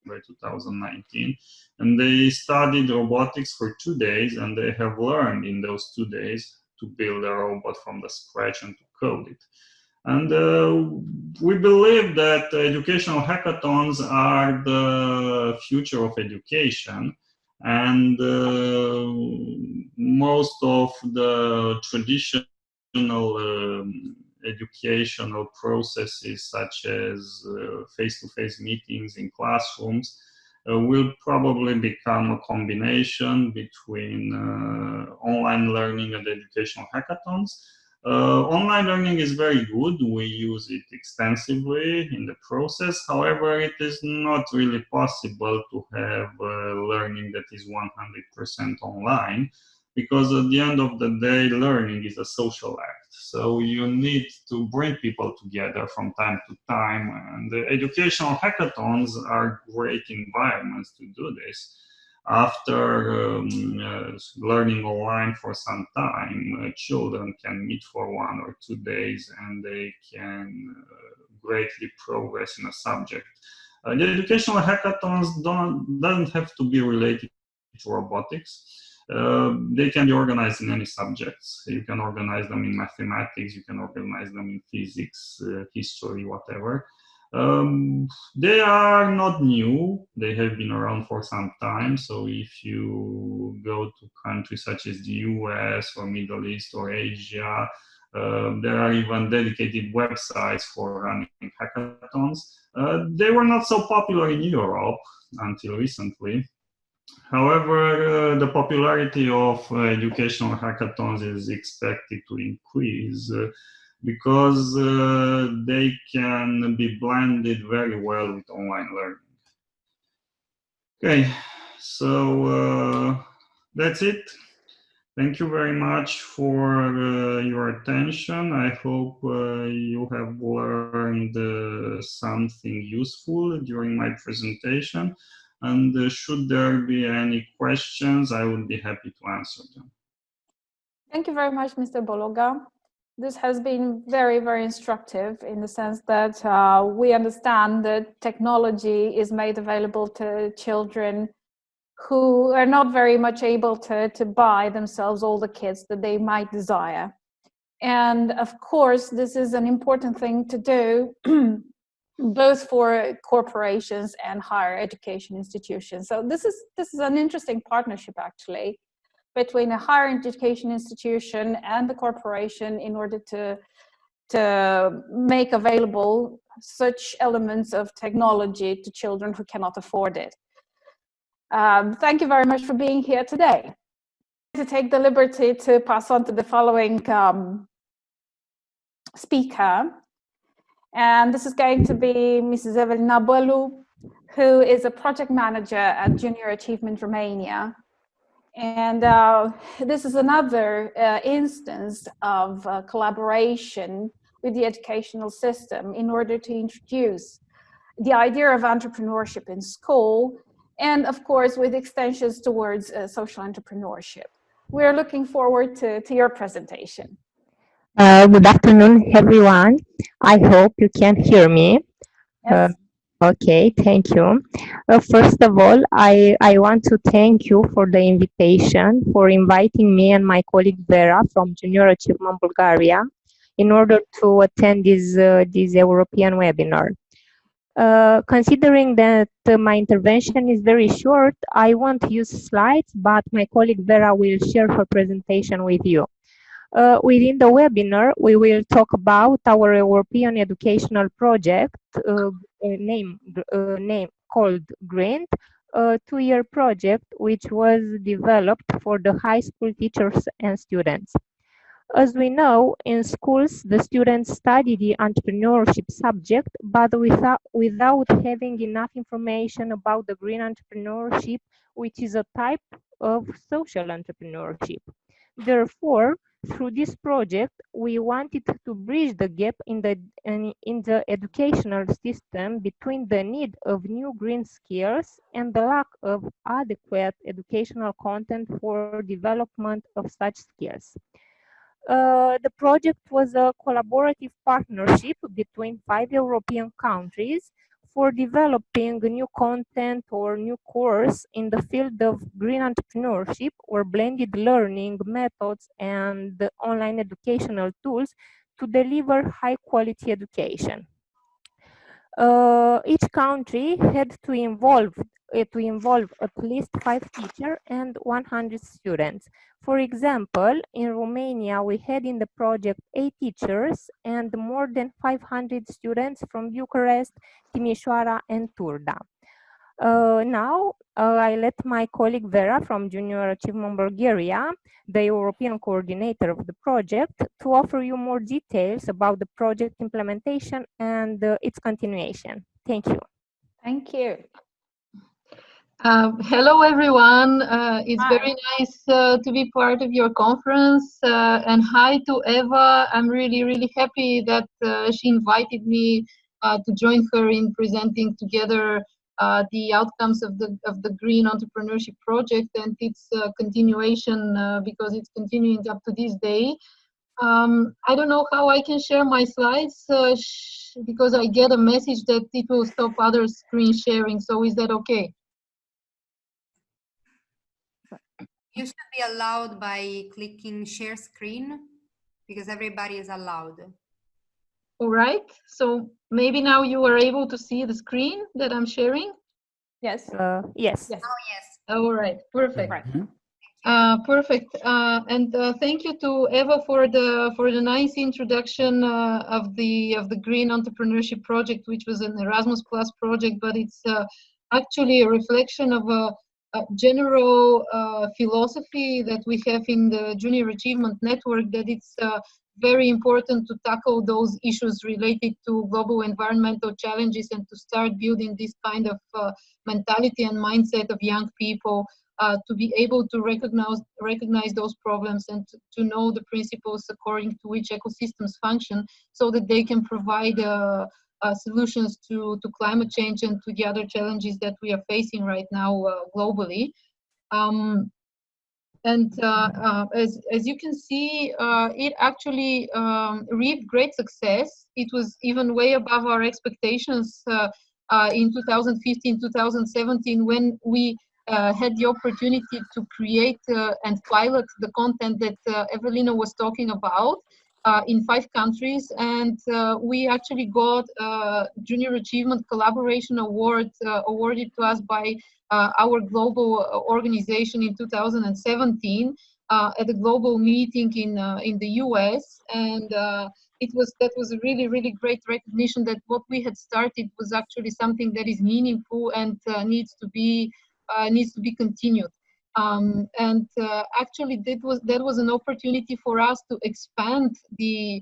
by 2019. And they studied robotics for 2 days, and they have learned in those 2 days to build a robot from the scratch and to code it. And we believe that educational hackathons are the future of education, and most of the traditional educational processes, such as face-to-face meetings in classrooms, will probably become a combination between online learning and educational hackathons. Online learning is very good. We use it extensively in the process. However, it is not really possible to have learning that is 100% online, because at the end of the day, learning is a social act. So you need to bring people together from time to time, and the educational hackathons are great environments to do this. After learning online for some time, children can meet for 1 or 2 days, and they can greatly progress in a subject. The educational hackathons doesn't have to be related to robotics. They can be organized in any subjects. You can organize them in mathematics, you can organize them in physics, history, whatever. They are not new. They have been around for some time. So if you go to countries such as the US or Middle East or Asia, there are even dedicated websites for running hackathons. They were not so popular in Europe until recently. However, the popularity of educational hackathons is expected to increase because they can be blended very well with online learning. Okay, so that's it. Thank you very much for your attention. I hope you have learned something useful during my presentation. And should there be any questions, I would be happy to answer them. Thank you very much, Mr. Bologa. This has been very, very instructive in the sense that we understand that technology is made available to children who are not very much able to buy themselves all the kits that they might desire. And of course, this is an important thing to do, both for corporations and higher education institutions. So this is an interesting partnership, actually, between a higher education institution and the corporation in order to make available such elements of technology to children who cannot afford it. Thank you very much for being here today. To take the liberty to pass on to the following speaker, and this is going to be Mrs. Evelina Bălu, who is a project manager at Junior Achievement Romania. And this is another instance of collaboration with the educational system in order to introduce the idea of entrepreneurship in school, and of course with extensions towards social entrepreneurship. We're looking forward to your presentation. Good afternoon, everyone. I hope you can hear me. Yes. Okay, thank you. First of all, I want to thank you for the invitation, for inviting me and my colleague Vera from Junior Achievement Bulgaria in order to attend this European webinar. Considering that my intervention is very short, I won't use slides, but my colleague Vera will share her presentation with you. Within the webinar, we will talk about our European educational project, name called GRINT, a 2-year project which was developed for the high school teachers and students. As we know, in schools, the students study the entrepreneurship subject, but without having enough information about the green entrepreneurship, which is a type of social entrepreneurship. Therefore, through this project, we wanted to bridge the gap in the educational system between the need of new green skills and the lack of adequate educational content for development of such skills. The project was a collaborative partnership between 5 European countries for developing new content or new course in the field of green entrepreneurship or blended learning methods and online educational tools to deliver high quality education. Each country had to involve at least 5 teachers and 100 students. For example, in Romania, we had in the project 8 teachers and more than 500 students from Bucharest, Timișoara, and Turda. Now, I let my colleague Vera from Junior Achievement Bulgaria, the European coordinator of the project, to offer you more details about the project implementation and its continuation. Thank you. Thank you. Hello, everyone. It's Hi. very nice to be part of your conference. And hi to Eva. I'm really, really happy that she invited me to join her in presenting together the outcomes of the Green Entrepreneurship Project and its continuation because it's continuing up to this day. I don't know how I can share my slides because I get a message that it will stop other screen sharing. So is that okay? You should be allowed by clicking share screen because everybody is allowed. All right. So maybe now you are able to see the screen that I'm sharing. Yes. Yes. Oh, yes. All right. Perfect. Right. Perfect. And thank you to Eva for the nice introduction of the Green Entrepreneurship Project, which was an Erasmus Plus project, but it's actually a reflection of a general philosophy that we have in the Junior Achievement Network, that it's very important to tackle those issues related to global environmental challenges and to start building this kind of mentality and mindset of young people to be able to recognize those problems and to know the principles according to which ecosystems function, so that they can provide solutions to climate change and to the other challenges that we are facing right now globally. As you can see, it actually reaped great success. It was even way above our expectations in 2015, 2017, when we had the opportunity to create and pilot the content that Evelina was talking about in 5 countries. And we actually got Junior Achievement Collaboration Award awarded to us by our global organization in 2017 at a global meeting in the US. And that was a really great recognition that what we had started was actually something that is meaningful and needs to be continued. Actually that was an opportunity for us to expand the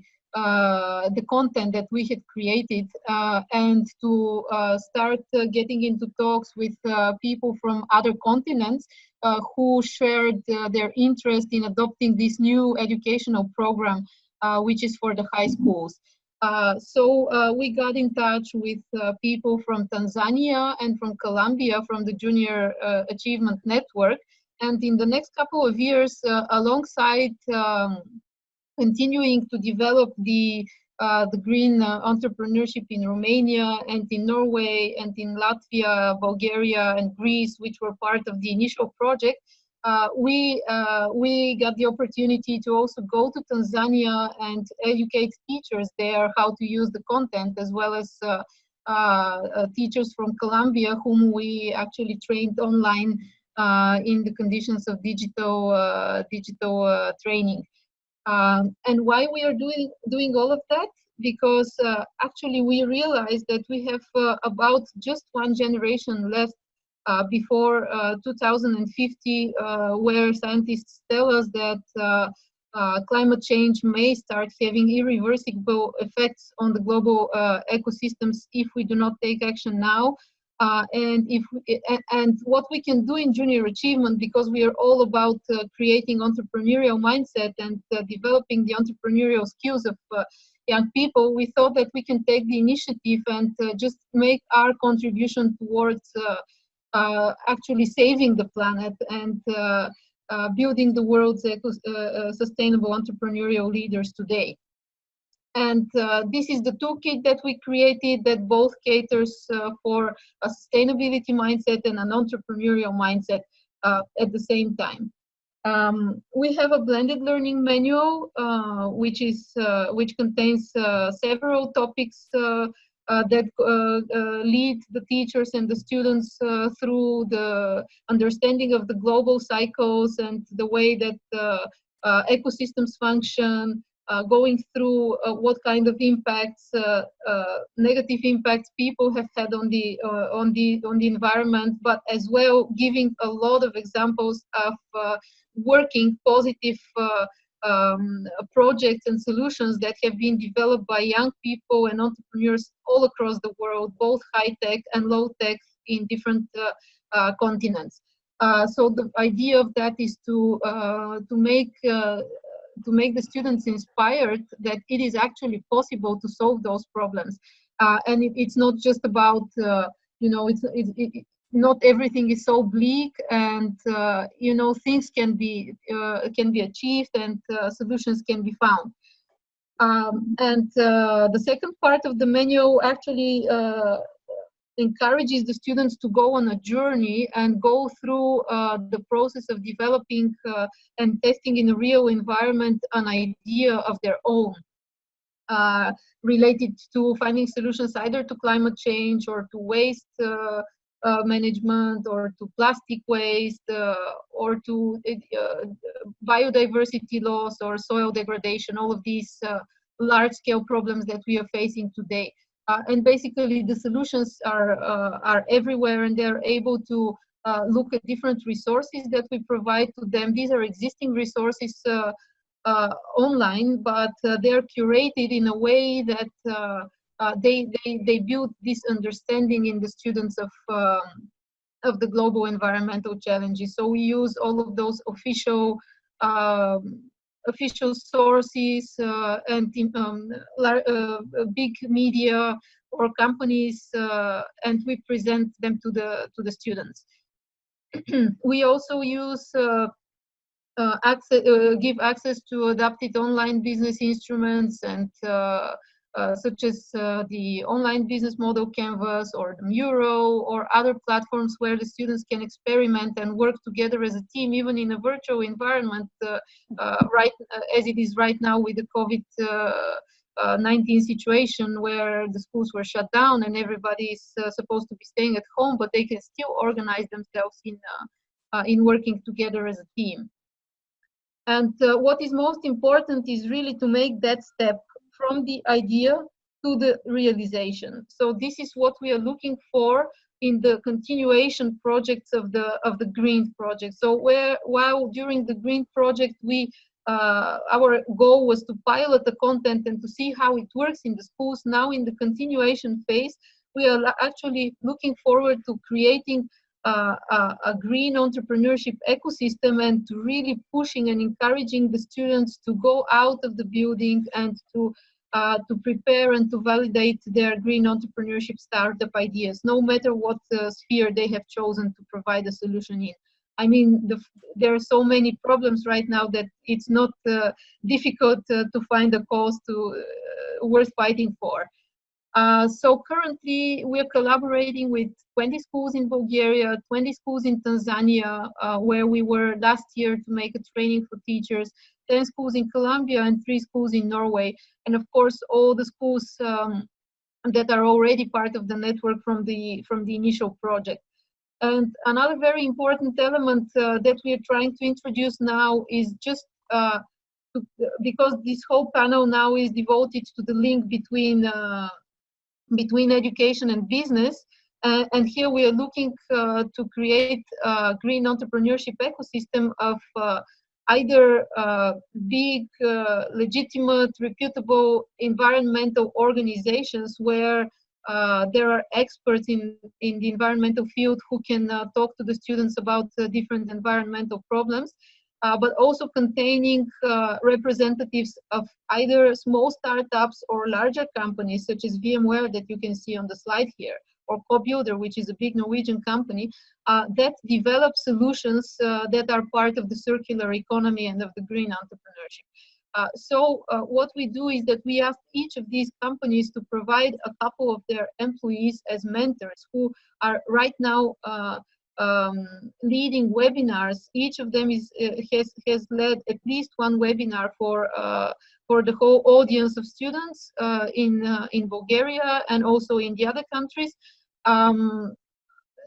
content that we had created and to start getting into talks with people from other continents who shared their interest in adopting this new educational program, which is for the high schools. So we got in touch with people from Tanzania and from Colombia from the Junior Achievement Network. And in the next couple of years, alongside continuing to develop the green entrepreneurship in Romania and in Norway and in Latvia, Bulgaria, and Greece, which were part of the initial project, we got the opportunity to also go to Tanzania and educate teachers there how to use the content, as well as teachers from Colombia, whom we actually trained online in the conditions of digital training. And why we are doing all of that? Because actually we realized that we have about just one generation left before 2050, where scientists tell us that climate change may start having irreversible effects on the global ecosystems if we do not take action now. And what we can do in Junior Achievement, because we are all about creating entrepreneurial mindset and developing the entrepreneurial skills of young people, we thought that we can take the initiative and just make our contribution towards actually saving the planet and building the world's sustainable entrepreneurial leaders today. And this is the toolkit that we created that both caters for a sustainability mindset and an entrepreneurial mindset at the same time. We have a blended learning manual, which contains several topics that lead the teachers and the students through the understanding of the global cycles and the way that ecosystems function, going through what kind of impacts, negative impacts people have had on the environment, but as well giving a lot of examples of working positive projects and solutions that have been developed by young people and entrepreneurs all across the world, both high-tech and low-tech in different continents. So the idea of that is to make the students inspired that it is actually possible to solve those problems. And it's not just about, not everything is so bleak, and things can be achieved and solutions can be found. The second part of the manual actually encourages the students to go on a journey and go through the process of developing and testing in a real environment an idea of their own, related to finding solutions either to climate change or to waste management, or to plastic waste, or to biodiversity loss or soil degradation, all of these large-scale problems that we are facing today. And basically the solutions are everywhere, and they're able to look at different resources that we provide to them. These are existing resources online, but they're curated in a way that they build this understanding in the students of the global environmental challenges. So we use all of those official sources and big media or companies, and we present them to the students. We also use give access to adapted online business instruments, and such as the online business model Canvas or the Mural, or other platforms where the students can experiment and work together as a team, even in a virtual environment, as it is right now with the COVID-19 situation, where the schools were shut down and everybody is supposed to be staying at home, but they can still organize themselves in working together as a team. And what is most important is really to make that step from the idea to the realization. So this is what we are looking for in the continuation projects of the Green project. So while during the Green project our goal was to pilot the content and to see how it works in the schools, now in the continuation phase we are actually looking forward to creating a green entrepreneurship ecosystem, and to really pushing and encouraging the students to go out of the building and to prepare and to validate their green entrepreneurship startup ideas, no matter what sphere they have chosen to provide a solution in. I mean, there are so many problems right now that it's not difficult to find a cause worth fighting for. So currently we're collaborating with 20 schools in Bulgaria, 20 schools in Tanzania, where we were last year to make a training for teachers, 10 schools in Colombia, and 3 schools in Norway. And of course, all the schools that are already part of the network from the initial project. And another very important element that we are trying to introduce now is just because this whole panel now is devoted to the link between education and business, and here we are looking to create a green entrepreneurship ecosystem of either big, legitimate, reputable environmental organizations where there are experts in the environmental field who can talk to the students about different environmental problems, but also containing representatives of either small startups or larger companies such as VMware that you can see on the slide here, or CoBuilder, which is a big Norwegian company that develops solutions that are part of the circular economy and of the green entrepreneurship. So what we do is that we ask each of these companies to provide a couple of their employees as mentors who are right now leading webinars. Each of them has led at least one webinar for the whole audience of students in Bulgaria and also in the other countries,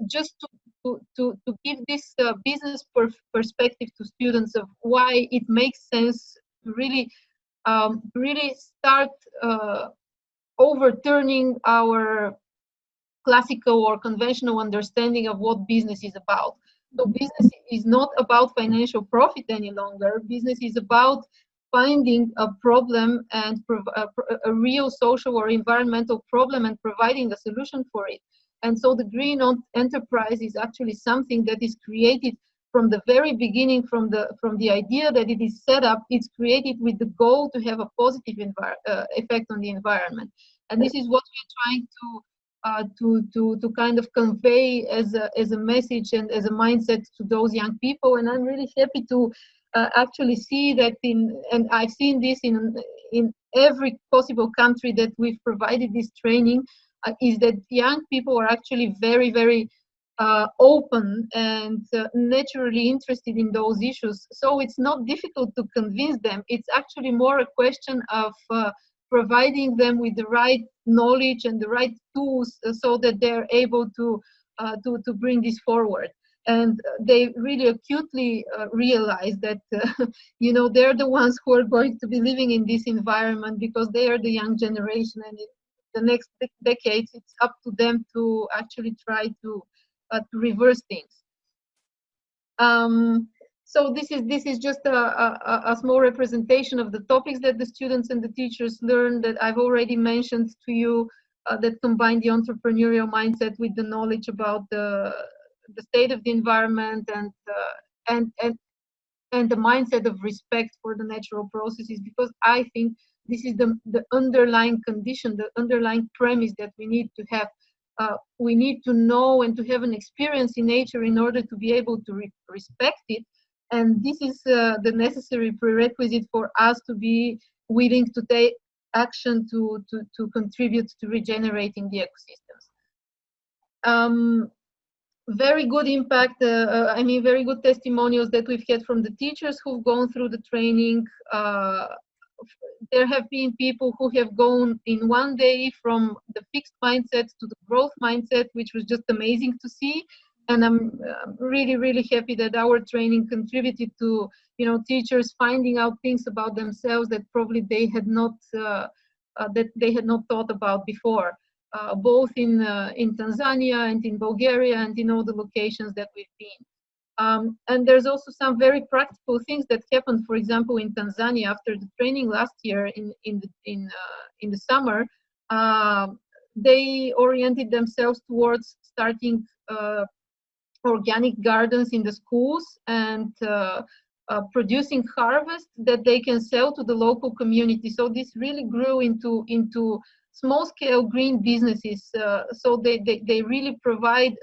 just to give this business perspective to students of why it makes sense to really start overturning our classical or conventional understanding of what business is about. So business is not about financial profit any longer. Business is about finding a problem and a real social or environmental problem and providing a solution for it. And so the green enterprise is actually something that is created from the very beginning, from the idea that it is set up. It's created with the goal to have a positive effect on the environment. And this is what we're trying to kind of convey as a message and as a mindset to those young people. And I'm really happy to actually see that and I've seen this in every possible country that we've provided this training, is that young people are actually very, very open and naturally interested in those issues. So it's not difficult to convince them. It's actually more a question of providing them with the right knowledge and the right tools so that they're able to bring this forward. And they really acutely realize that you know, they're the ones who are going to be living in this environment, because they are the young generation, and in the next decades it's up to them to actually try to reverse things. So this is just a small representation of the topics that the students and the teachers learn, that I've already mentioned to you, that combine the entrepreneurial mindset with the knowledge about the state of the environment and the mindset of respect for the natural processes, because I think this is the underlying condition, the underlying premise that we need to have. We need to know and to have an experience in nature in order to be able to respect it. And this is the necessary prerequisite for us to be willing to take action to contribute to regenerating the ecosystems. Very good impact, I mean, very good testimonials that we've had from the teachers who've gone through the training. There have been people who have gone in one day from the fixed mindset to the growth mindset, which was just amazing to see. And I'm really, really happy that our training contributed to, you know, teachers finding out things about themselves that probably they had not thought about before, both in Tanzania and in Bulgaria and in all the locations that we've been. And there's also some very practical things that happened. For example, in Tanzania, after the training last year in the summer, they oriented themselves towards starting organic gardens in the schools and producing harvest that they can sell to the local community. So this really grew into small-scale green businesses. So they really provide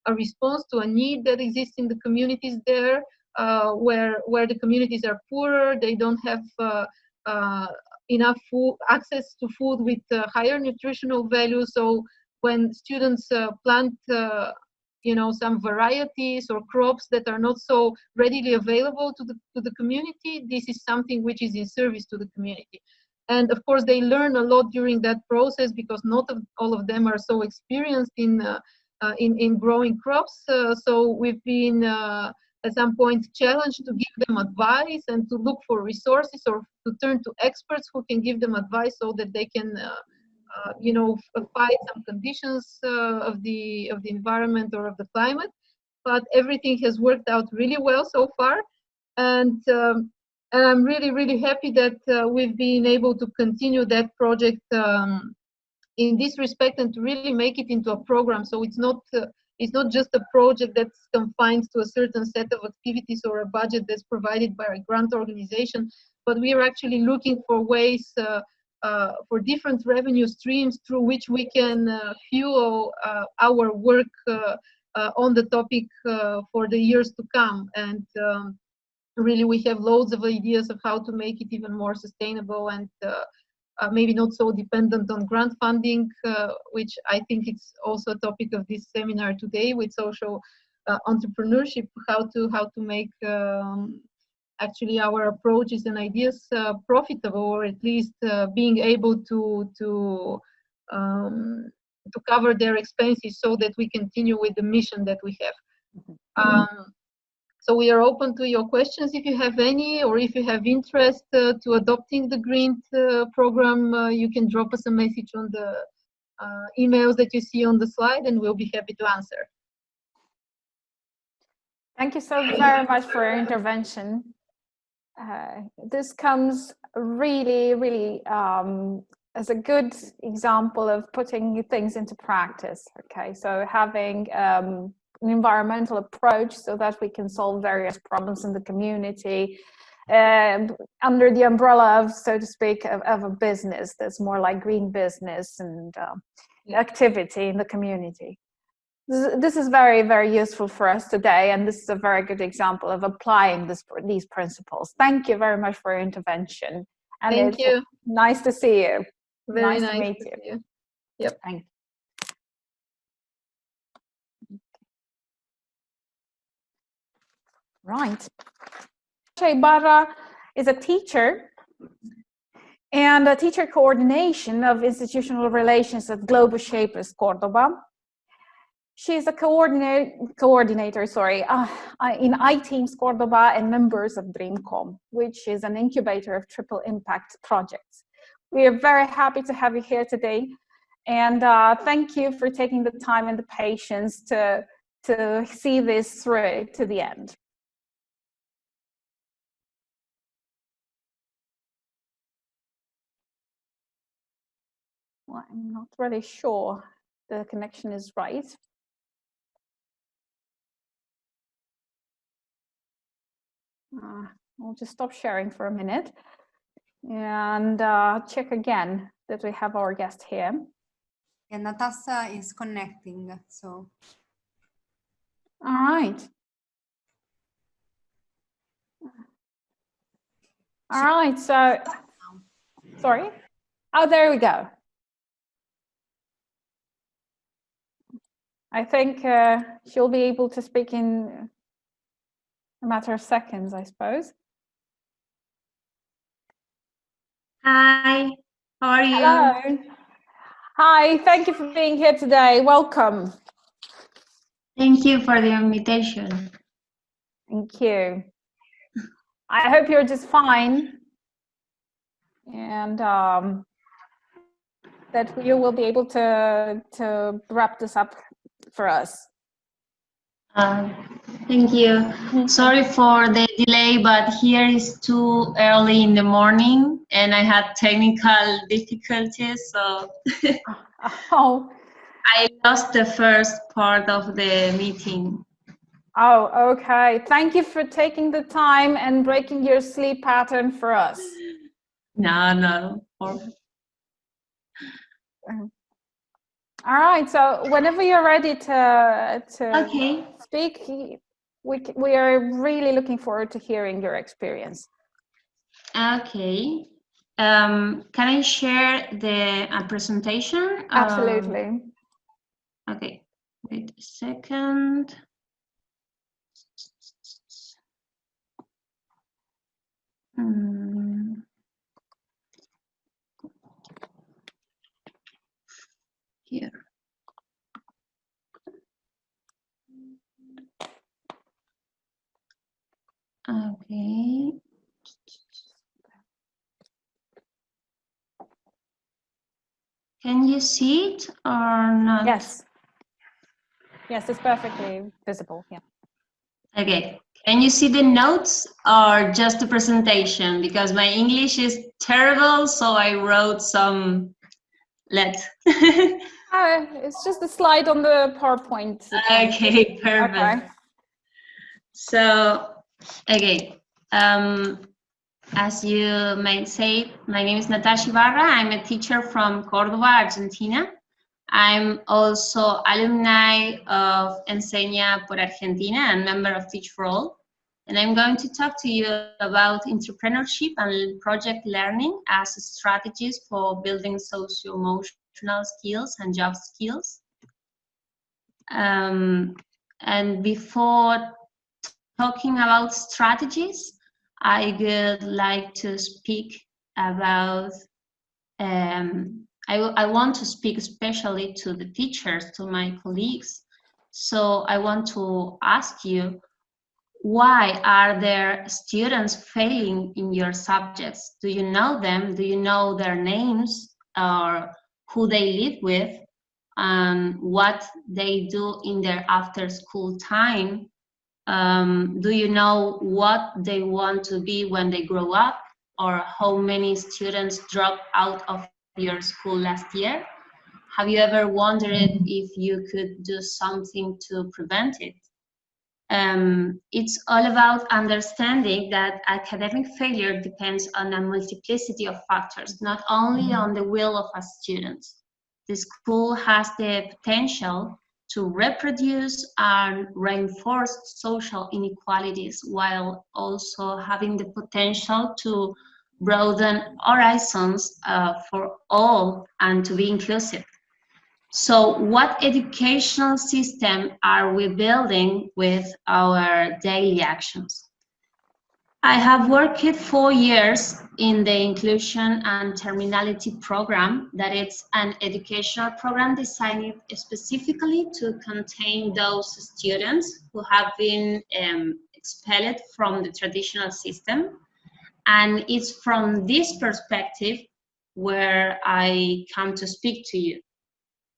a response to a need that exists in the communities there, where the communities are poorer. They don't have enough access to food with higher nutritional value. So when students plant you know, some varieties or crops that are not so readily available to the community, this is something which is in service to the community. And of course, they learn a lot during that process, because not all of them are so experienced in growing crops. So we've been at some point challenged to give them advice and to look for resources, or to turn to experts who can give them advice so that they can you know, fight some conditions of the environment or of the climate. But everything has worked out really well so far, and I'm really, really happy that we've been able to continue that project in this respect, and to really make it into a program. So it's not just a project that's confined to a certain set of activities or a budget that's provided by a grant organization, but we are actually looking for ways for different revenue streams through which we can fuel our work on the topic for the years to come. And really, we have loads of ideas of how to make it even more sustainable and maybe not so dependent on grant funding, which I think it's also a topic of this seminar today with social entrepreneurship, how to make actually our approaches and ideas profitable, or at least being able to cover their expenses so that we continue with the mission that we have. So we are open to your questions if you have any, or if you have interest to adopting the green program, you can drop us a message on the emails that you see on the slide, and we'll be happy to answer. Thank you so very much for your intervention. This comes really, really as a good example of putting things into practice. Okay, so having an environmental approach so that we can solve various problems in the community under the umbrella of, so to speak, of a business that's more like green business and activity in the community. This is very, very useful for us today, and this is a very good example of applying these principles. Thank you very much for your intervention. And Thank you. Nice to see you. Very nice to nice meet to you. see you. Yep. Thank you. Right. Ibarra is a teacher and a teacher coordination of institutional relations at Global Shapers Cordoba. She's a coordinator in iTeams Cordoba and members of DreamCom, which is an incubator of triple impact projects. We are very happy to have you here today, and thank you for taking the time and the patience to see this through to the end. Well, I'm not really sure the connection is right. I'll just stop sharing for a minute and check again that we have our guest here. And Natasha is connecting, so. All right. All right, so, sorry. Oh, there we go. I think she'll be able to speak in a matter of seconds, I suppose. Hi, how are you? Hello. Hi, thank you for being here today. Welcome. Thank you for the invitation. Thank you. I hope you're just fine and that you will be able to wrap this up for us. Thank you. Sorry for the delay, but here is too early in the morning and I had technical difficulties, so Oh. I lost the first part of the meeting. Oh, okay. Thank you for taking the time and breaking your sleep pattern for us. No. All right. So whenever you're ready to Okay. speak, we are really looking forward to hearing your experience. Okay. Can I share the presentation? Absolutely. Okay. Wait a second. Here. Okay. Can you see it or not? Yes. Yes, it's perfectly visible. Yeah. Okay. Can you see the notes or just the presentation? Because my English is terrible, so I wrote some letters. It's just a slide on the PowerPoint. Okay, perfect. Okay. So, okay. As you may say, my name is Natasha Ibarra. I'm a teacher from Cordoba, Argentina. I'm also alumni of Enseña por Argentina and member of Teach for All. And I'm going to talk to you about entrepreneurship and project learning as strategies for building socio-emotional skills and job skills. And before talking about strategies, I would like to speak about, I want to speak especially to the teachers, to my colleagues. So I want to ask you, why are there students failing in your subjects? Do you know them? Do you know their names or who they live with and what they do in their after school time? Do you know what they want to be when they grow up, or how many students dropped out of your school last year? Have you ever wondered if you could do something to prevent it? It's all about understanding that academic failure depends on a multiplicity of factors, not only on the will of a student. The school has the potential to reproduce and reinforce social inequalities while also having the potential to broaden horizons for all and to be inclusive. So what educational system are we building with our daily actions? I have worked 4 years in the Inclusion and Terminality program, that it's an educational program designed specifically to contain those students who have been expelled from the traditional system. And it's from this perspective where I come to speak to you,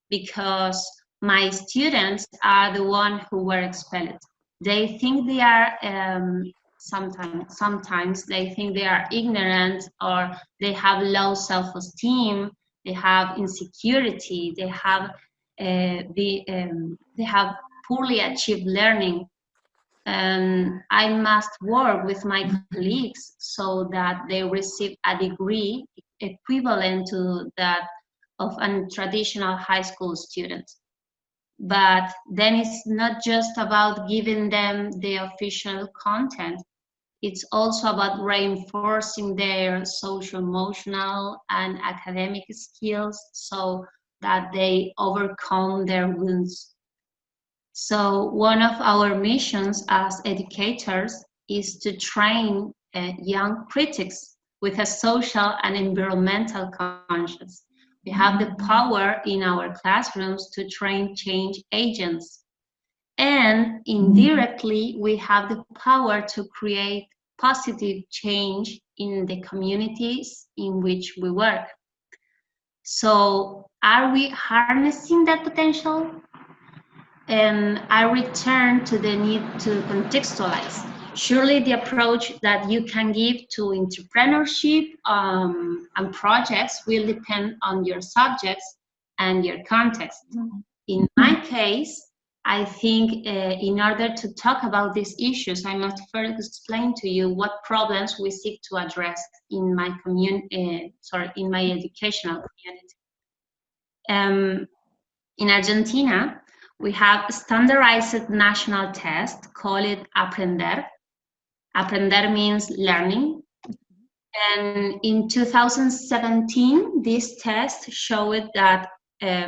because my students are the ones who were expelled. They think they are sometimes they think they are ignorant, or they have low self-esteem, they have insecurity, they have poorly achieved learning. And I must work with my colleagues so that they receive a degree equivalent to that of a traditional high school student. But then it's not just about giving them the official content. It's also about reinforcing their social, emotional, and academic skills so that they overcome their wounds. So one of our missions as educators is to train young critics with a social and environmental conscience. We have the power in our classrooms to train change agents. And indirectly, we have the power to create positive change in the communities in which we work. So are we harnessing that potential? And I return to the need to contextualize. Surely the approach that you can give to entrepreneurship and projects will depend on your subjects and your context. In my case, I think in order to talk about these issues, I must first explain to you what problems we seek to address in my in my educational community. In Argentina, we have a standardized national test called Aprender. Aprender means learning. And in 2017, this test showed that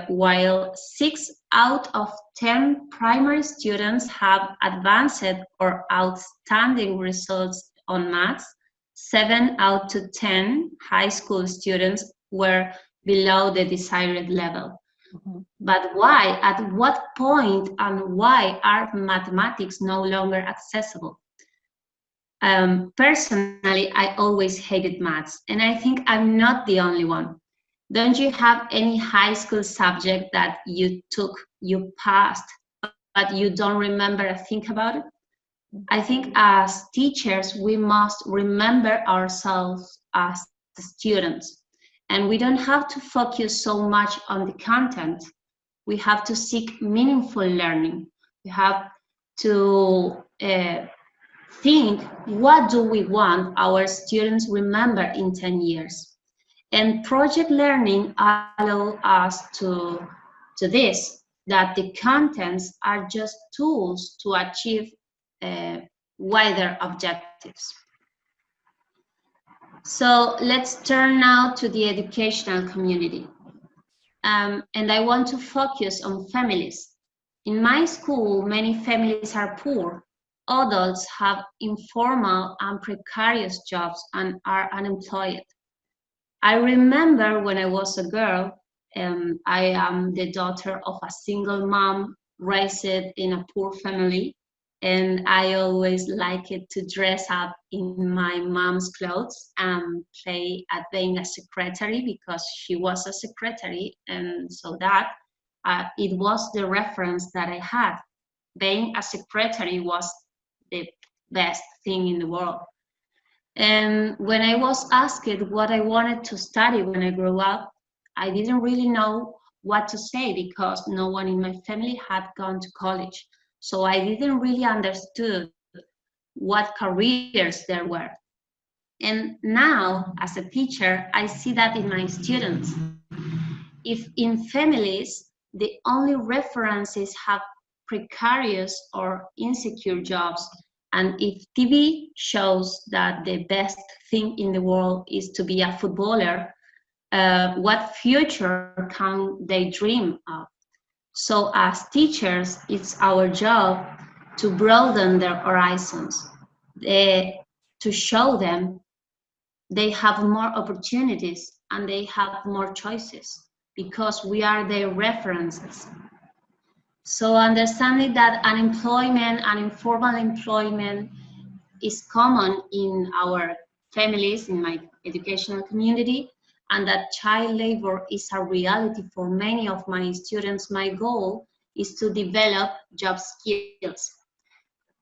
while 6 out of 10 primary students have advanced or outstanding results on maths, 7 out of 10 high school students were below the desired level. But why? At what point and why are mathematics no longer accessible? Personally, I always hated maths, and I think I'm not the only one. Don't you have any high school subject that you took, you passed, but you don't remember a thing about it? I think as teachers, we must remember ourselves as the students, and we don't have to focus so much on the content. We have to seek meaningful learning. We have to think, what do we want our students remember in 10 years? And project learning allows us to this, that the contents are just tools to achieve wider objectives. So let's turn now to the educational community. And I want to focus on families. In my school, many families are poor. Adults have informal and precarious jobs and are unemployed. I remember when I was a girl, I am the daughter of a single mom raised in a poor family, and I always liked to dress up in my mom's clothes and play at being a secretary because she was a secretary, and so that it was the reference that I had. Being a secretary was the best thing in the world. And when I was asked what I wanted to study when I grew up, I didn't really know what to say because no one in my family had gone to college. So I didn't really understood what careers there were. And now, as a teacher, I see that in my students. If in families the only references have precarious or insecure jobs. And if TV shows that the best thing in the world is to be a footballer, what future can they dream of? So as teachers, it's our job to broaden their horizons, to show them they have more opportunities and they have more choices because we are their references. So understanding that unemployment and informal employment is common in our families, in my educational community, and that child labor is a reality for many of my students, my goal is to develop job skills.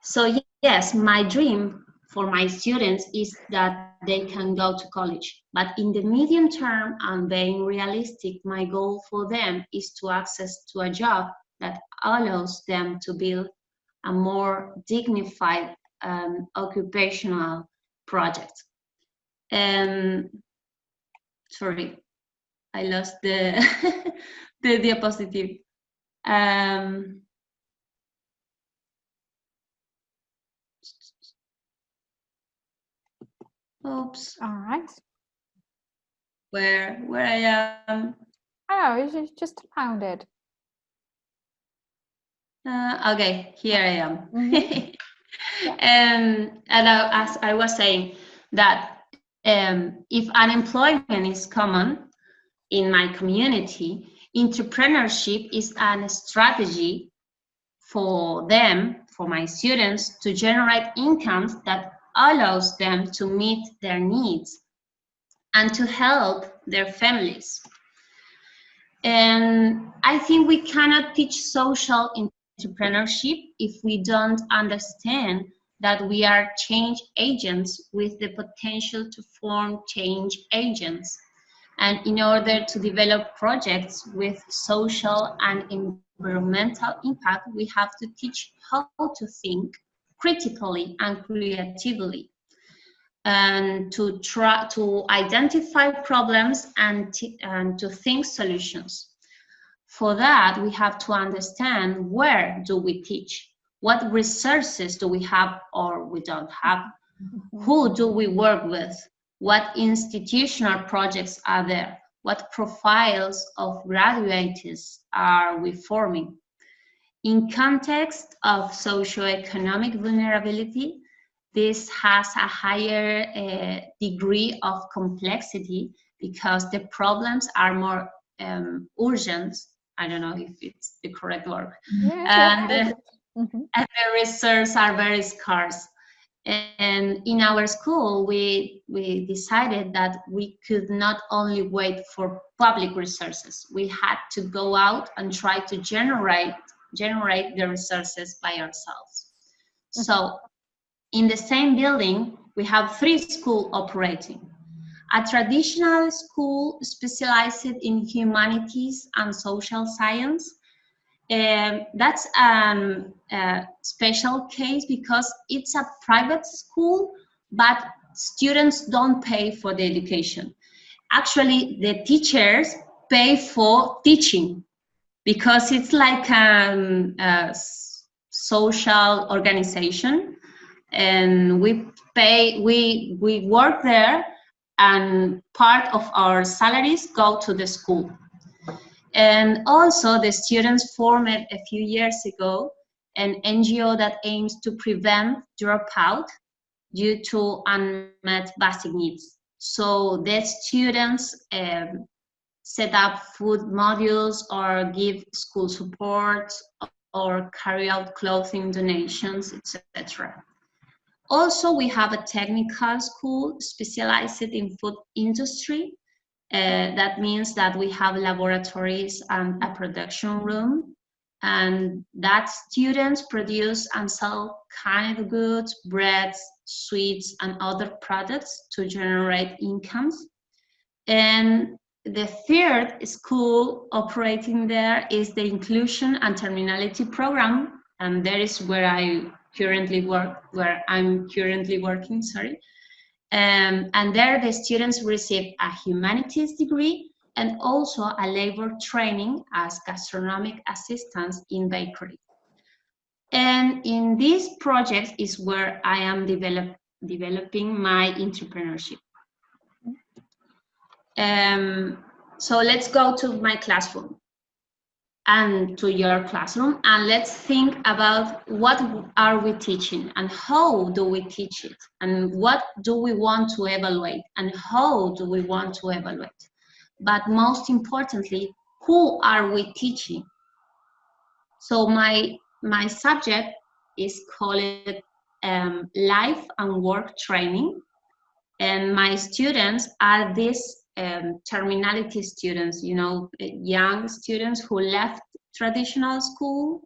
So yes, my dream for my students is that they can go to college. But in the medium term, and being realistic, my goal for them is to access to a job that allows them to build a more dignified occupational project. Sorry, I lost the the diapositive. Oops. All right. Where I am? Oh, you just found it. Okay, here I am. Mm-hmm. And as I was saying, that if unemployment is common in my community, entrepreneurship is a strategy for them, for my students, to generate incomes that allows them to meet their needs and to help their families. And I think we cannot teach social entrepreneurship if we don't understand that we are change agents with the potential to form change agents. And in order to develop projects with social and environmental impact, we have to teach how to think critically and creatively, and to try to identify problems and to think solutions. For that, we have to understand where do we teach, what resources do we have or we don't have, who do we work with, what institutional projects are there, what profiles of graduates are we forming. In context of socioeconomic vulnerability, this has a higher degree of complexity because the problems are more urgent. I don't know if it's the correct word. Yeah, and the resources are very scarce. And in our school, we decided that we could not only wait for public resources. We had to go out and try to generate the resources by ourselves. So in the same building, we have 3 schools operating. A traditional school specialized in humanities and social science. That's a special case because it's a private school, but students don't pay for the education. Actually, the teachers pay for teaching because it's like a social organization, and we work there, and part of our salaries go to the school. And also the students formed a few years ago an NGO that aims to prevent dropout due to unmet basic needs. So the students set up food modules or give school support or carry out clothing donations, etc. Also, we have a technical school specialized in food industry. That means that we have laboratories and a production room, and that students produce and sell canned goods, breads, sweets, and other products to generate incomes. And the 3rd school operating there is the Inclusion and Terminality Program, and that is where I'm currently working, sorry. And there the students receive a humanities degree and also a labor training as gastronomic assistants in bakery. And in this project is where I am developing my entrepreneurship. So let's go to my classroom and to your classroom, and let's think about what are we teaching and how do we teach it, and what do we want to evaluate and how do we want to evaluate. But most importantly, who are we teaching? So my subject is called life and work training, and my students are these terminality students, you know, young students who left traditional school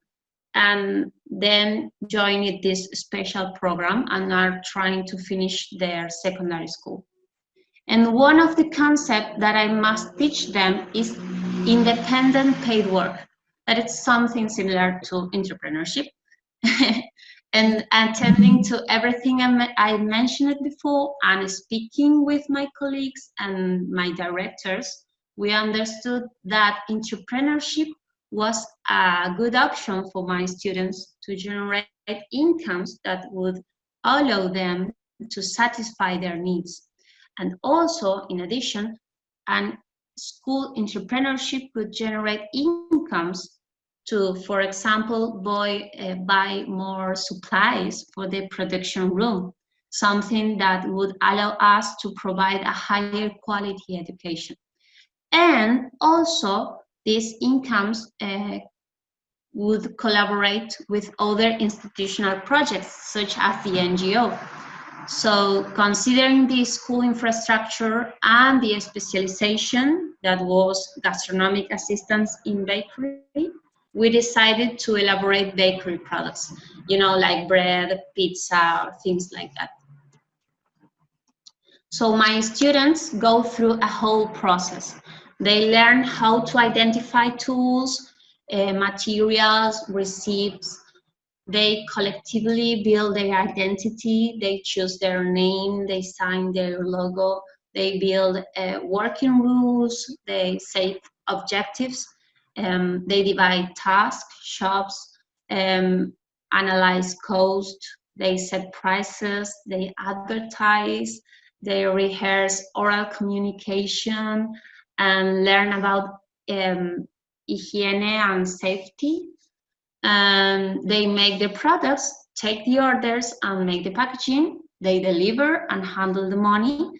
and then joined this special program and are trying to finish their secondary school. And one of the concepts that I must teach them is independent paid work. That is something similar to entrepreneurship. And attending to everything I mentioned before and speaking with my colleagues and my directors, we understood that entrepreneurship was a good option for my students to generate incomes that would allow them to satisfy their needs. And also, in addition, school entrepreneurship could generate incomes to, for example, buy more supplies for the production room, something that would allow us to provide a higher quality education. And also, these incomes would collaborate with other institutional projects, such as the NGO. So considering the school infrastructure and the specialization that was gastronomic assistance in bakery, we decided to elaborate bakery products, you know, like bread, pizza, or things like that. So my students go through a whole process. They learn how to identify tools, materials, recipes. They collectively build their identity, they choose their name, they sign their logo, they build working rules, they set objectives, they divide tasks, shops, analyze cost, they set prices, they advertise, they rehearse oral communication, and learn about hygiene and safety. And they make the products, take the orders and make the packaging, they deliver and handle the money,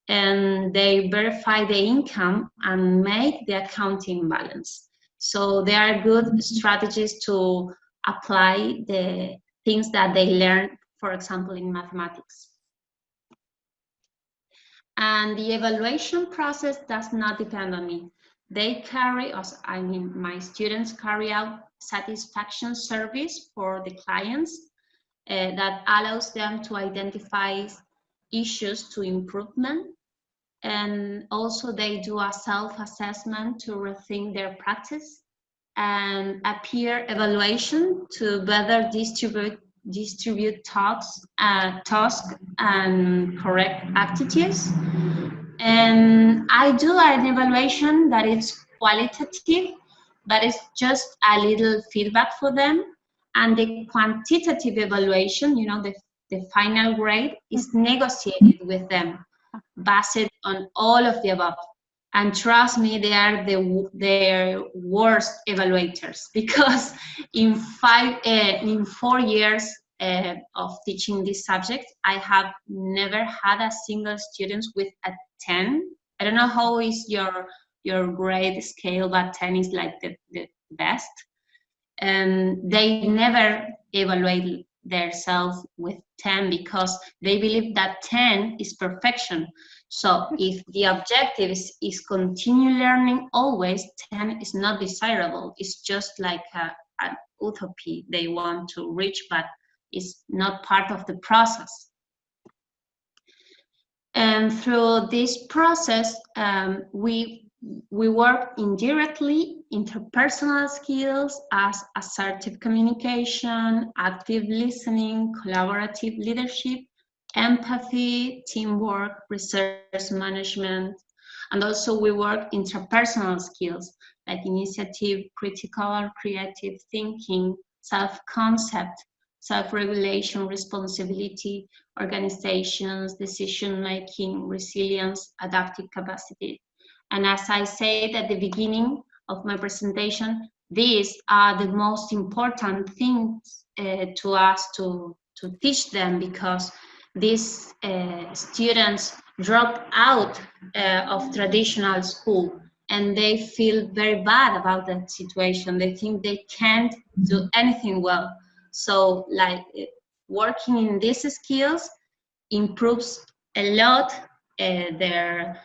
and they verify the income and make the accounting balance. So there are good strategies to apply the things that they learn, for example, in mathematics. And the evaluation process does not depend on me. They carry, my students carry out satisfaction surveys for the clients that allows them to identify issues to improvement. And also they do a self-assessment to rethink their practice, and a peer evaluation to better distribute tasks and correct attitudes. And I do an evaluation that is qualitative, but it's just a little feedback for them. And the quantitative evaluation, you know, the final grade is negotiated with them, based on all of the above. And trust me, they are their worst evaluators, because in 4 years of teaching this subject, I have never had a single student with a 10. I don't know how is your grade scale, but 10 is like the best. And they never evaluate themselves with 10 because they believe that 10 is perfection. So if the objective is continue learning always, 10 is not desirable. It's just like an utopia they want to reach, but it's not part of the process. And through this process, we work indirectly, interpersonal skills as assertive communication, active listening, collaborative leadership, empathy, teamwork, resource management, And also we work interpersonal skills like initiative, critical or creative thinking, self-concept, self-regulation, responsibility, organizations, decision-making, resilience, adaptive capacity. And as I said at the beginning of my presentation, these are the most important things to us to teach them, because these students drop out of traditional school and they feel very bad about that situation. They think they can't do anything well. So like working in these skills improves a lot their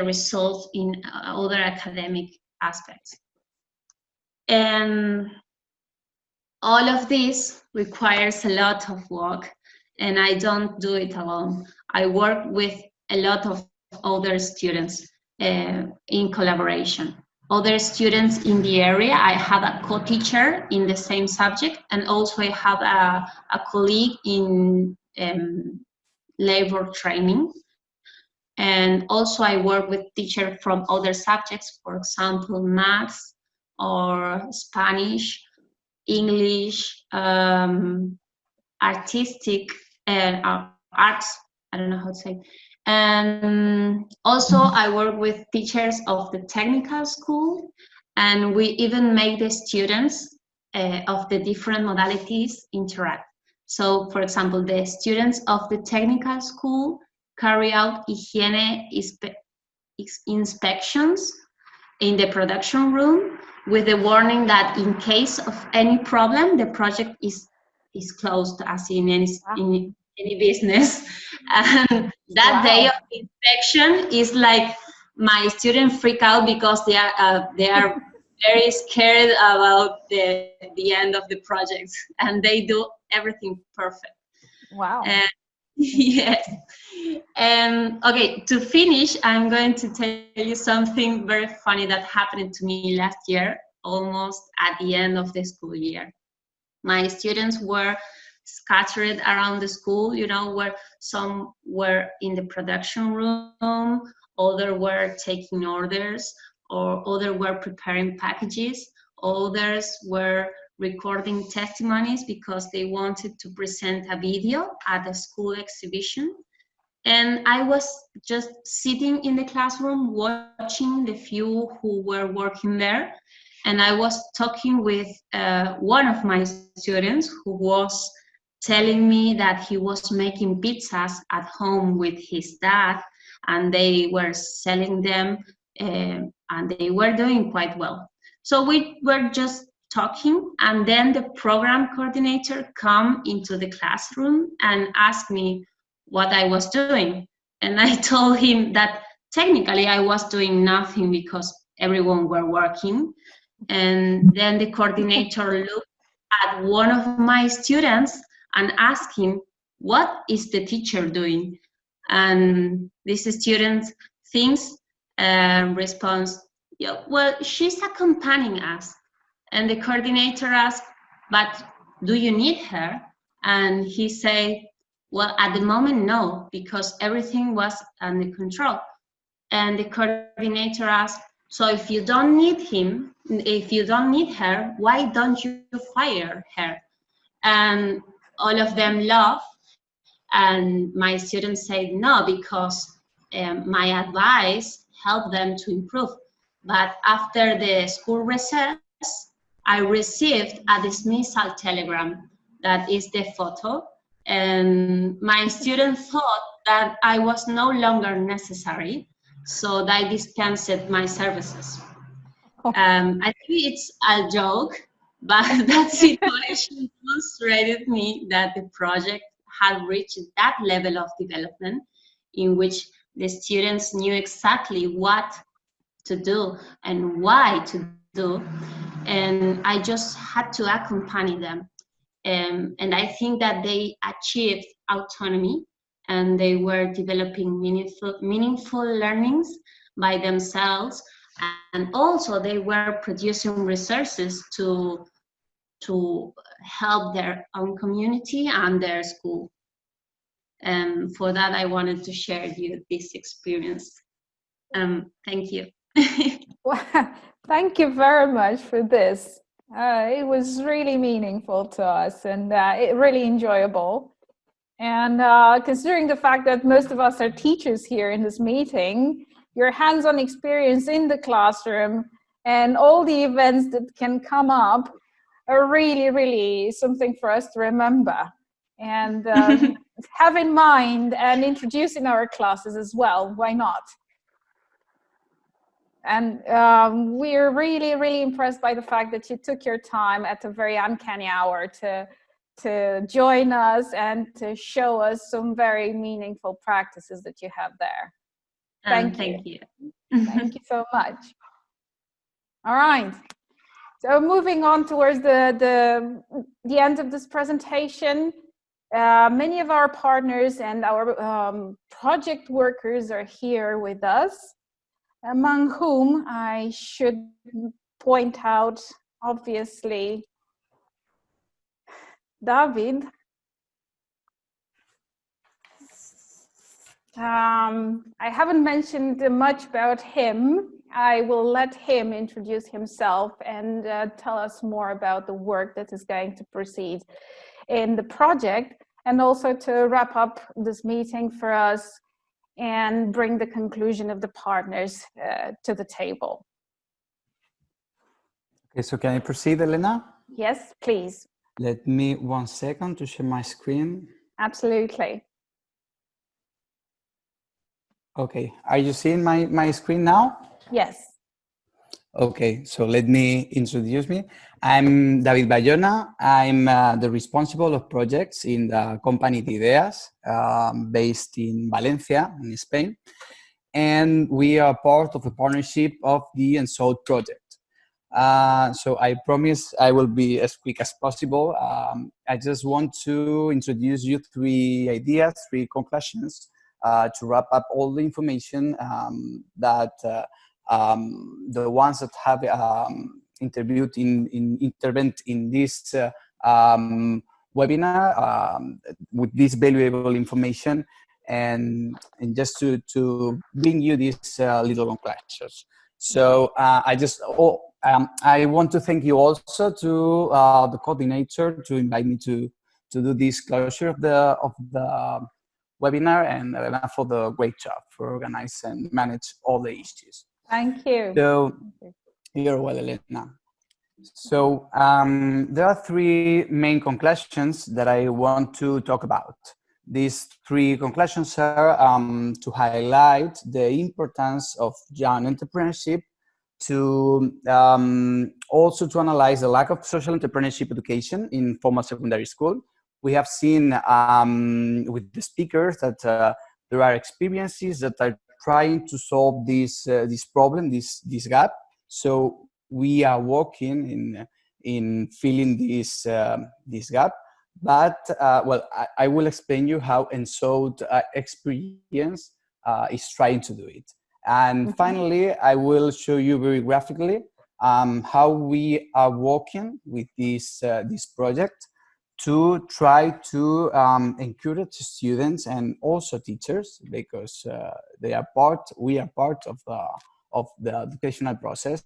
results in other academic aspects. And all of this requires a lot of work, and I don't do it alone. I work with a lot of other students in collaboration. Other students in the area, I have a co-teacher in the same subject, and also I have a colleague in labor training. And also I work with teachers from other subjects, for example, maths or Spanish, English, artistic, arts, I don't know how to say. And also I work with teachers of the technical school, and we even make the students of the different modalities interact. So, for example, the students of the technical school carry out hygiene inspections in the production room, with the warning that in case of any problem, the project is closed, as in any business. And that day of inspection is like my students freak out because they are very scared about the end of the project, and they do everything perfect. Wow. Yes. Okay, to finish, I'm going to tell you something very funny that happened to me last year, almost at the end of the school year. My students were scattered around the school, you know, where some were in the production room, others were taking orders, or others were preparing packages, others were recording testimonies because they wanted to present a video at a school exhibition. And I was just sitting in the classroom watching the few who were working there. And I was talking with one of my students who was telling me that he was making pizzas at home with his dad, and they were selling them, and they were doing quite well. So we were just talking, and then the program coordinator come into the classroom and asked me what I was doing. And I told him that technically I was doing nothing because everyone were working. And then the coordinator looked at one of my students and asked him, what is the teacher doing? And this student thinks, responds, yeah, well, she's accompanying us. And the coordinator asked, but do you need her? And he said, well, at the moment, no, because everything was under control. And the coordinator asked, so if you don't need him, if you don't need her, why don't you fire her? And all of them laughed. And my students said, no, because my advice helped them to improve. But after the school recess, I received a dismissal telegram. That is the photo. And my students thought that I was no longer necessary, so they dispensed my services. I think it's a joke, but that situation frustrated me that the project had reached that level of development in which the students knew exactly what to do and why to do, and I just had to accompany them. And I think that they achieved autonomy, and they were developing meaningful learnings by themselves, and also they were producing resources to help their own community and their school. And for that, I wanted to share you this experience. Thank you. Well, thank you very much for this. It was really meaningful to us and really enjoyable. And considering the fact that most of us are teachers here in this meeting, your hands-on experience in the classroom and all the events that can come up are really, really something for us to remember and have in mind and introduce in our classes as well. Why not? And we're really, really impressed by the fact that you took your time at a very uncanny hour to join us and to show us some very meaningful practices that you have there. Thank you. Thank you so much. All right. So moving on towards the end of this presentation, many of our partners and our project workers are here with us, among whom I should point out, obviously, David. I haven't mentioned much about him. I will let him introduce himself and tell us more about the work that is going to proceed in the project, and also to wrap up this meeting for us and bring the conclusion of the partners to the table. Okay, so can I proceed, Elena? Yes, please. Let me 1 second to share my screen. Absolutely. Okay, are you seeing my screen now? Yes. Okay, so let me introduce me. I'm David Bayona. I'm the responsible of projects in the company ERASMUS, based in Valencia, in Spain. And we are part of a partnership of the EnSoEd project. So I promise I will be as quick as possible. I just want to introduce you 3 ideas, 3 conclusions to wrap up all the information that the ones that have intervened in this webinar with this valuable information, and just to bring you these little conclusions. So I want to thank you also to the coordinator to invite me to do this closure of the webinar, and Elena for the great job for organize and manage all the issues. Thank you. So you're well, Elena. So there are 3 main conclusions that I want to talk about. These 3 conclusions are to highlight the importance of young entrepreneurship, to also to analyze the lack of social entrepreneurship education in formal secondary school. We have seen with the speakers that there are experiences that are trying to solve this problem, this gap. So we are working in filling this gap. But well, I will explain you how EnSoEd experience is trying to do it. And finally, I will show you very graphically how we are working with this project to try to encourage students and also teachers, because we are part of the educational process,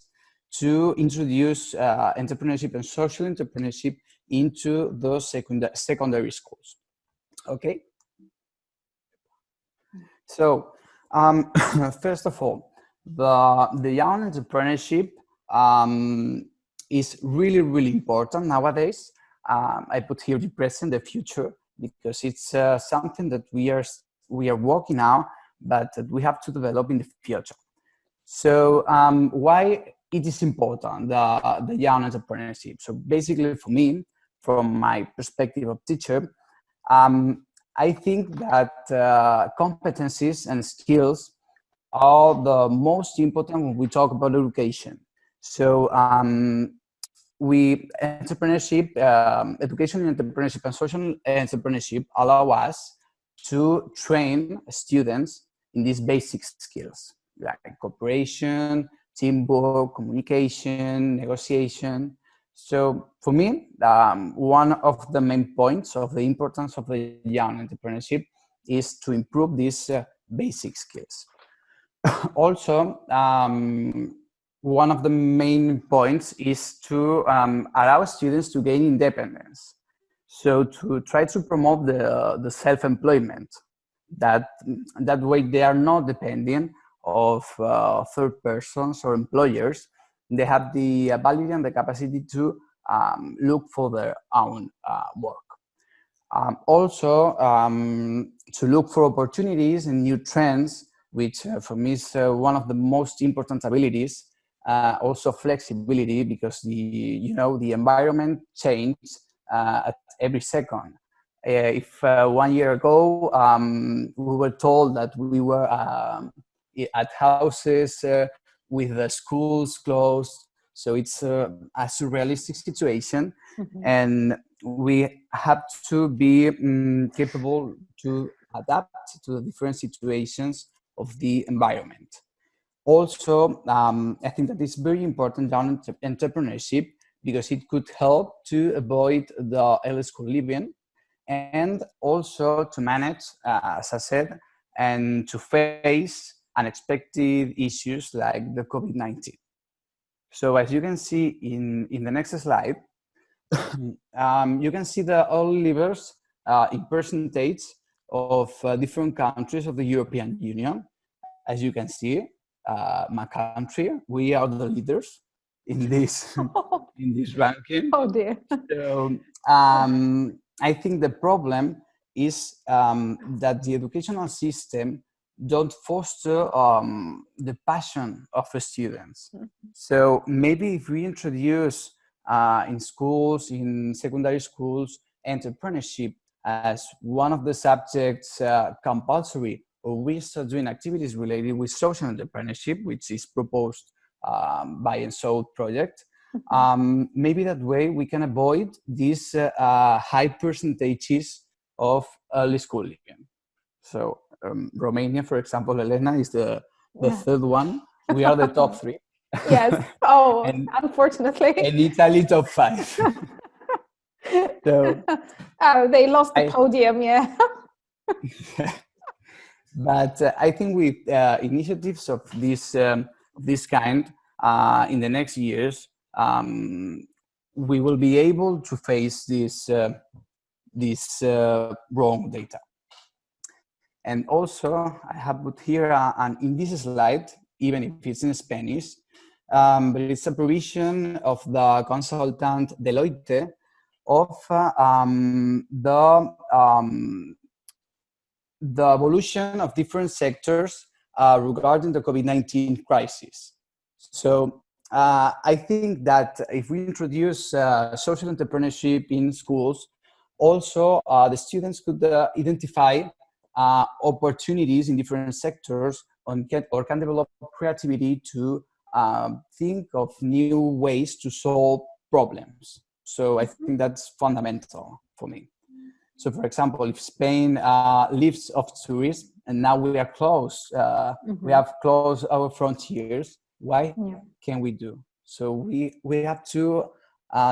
to introduce entrepreneurship and social entrepreneurship into those secondary schools. Okay. So first of all, the young entrepreneurship is really, really important nowadays. I put here the present, the future, because it's something that we are working now, but that we have to develop in the future. So why it is important, the young entrepreneurship? So basically, for me, from my perspective of teacher, I think that competencies and skills are the most important when we talk about education. So entrepreneurship, education in entrepreneurship and social entrepreneurship allow us to train students in these basic skills like cooperation, teamwork, communication, negotiation. So for me, one of the main points of the importance of the young entrepreneurship is to improve these basic skills. Also, one of the main points is to allow students to gain independence. So to try to promote the self-employment, that way they are not dependent of third persons or employers. They have the ability and the capacity to look for their own work. Also, to look for opportunities and new trends, which for me is one of the most important abilities. Also flexibility, because the environment changes at every second. If 1 year ago we were told that we were at houses with the schools closed, so it's a surrealistic situation, and we have to be capable to adapt to the different situations of the environment. Also, I think that it's very important on entrepreneurship, because it could help to avoid the early school living, and also to manage, as I said, and to face unexpected issues like the COVID-19. So as you can see in the next slide, you can see the all levers in percentage of different countries of the European Union. As you can see, my country, we are the leaders in this in this ranking. Oh dear. So I think the problem is that the educational system don't foster the passion of the students. So maybe if we introduce in schools, in secondary schools, entrepreneurship as one of the subjects compulsory, or we start doing activities related with social entrepreneurship, which is proposed by EnSoEd project, maybe that way we can avoid these high percentages of early school living. So Romania, for example, Elena, is the third one. We are the top 3. Yes. Oh, and, unfortunately. And Italy top 5. So they lost the podium, yeah. But I think with initiatives of this kind in the next years, we will be able to face this wrong data. And also, I have put here in this slide, even if it's in Spanish, but it's a provision of the consultant Deloitte of the evolution of different sectors regarding the COVID-19 crisis. So I think that if we introduce social entrepreneurship in schools, also the students could identify opportunities in different sectors or can develop creativity to think of new ways to solve problems. So I think that's fundamental for me. So, for example, if Spain lives of tourism and now we are closed, we have closed our frontiers, why can we do? So we have to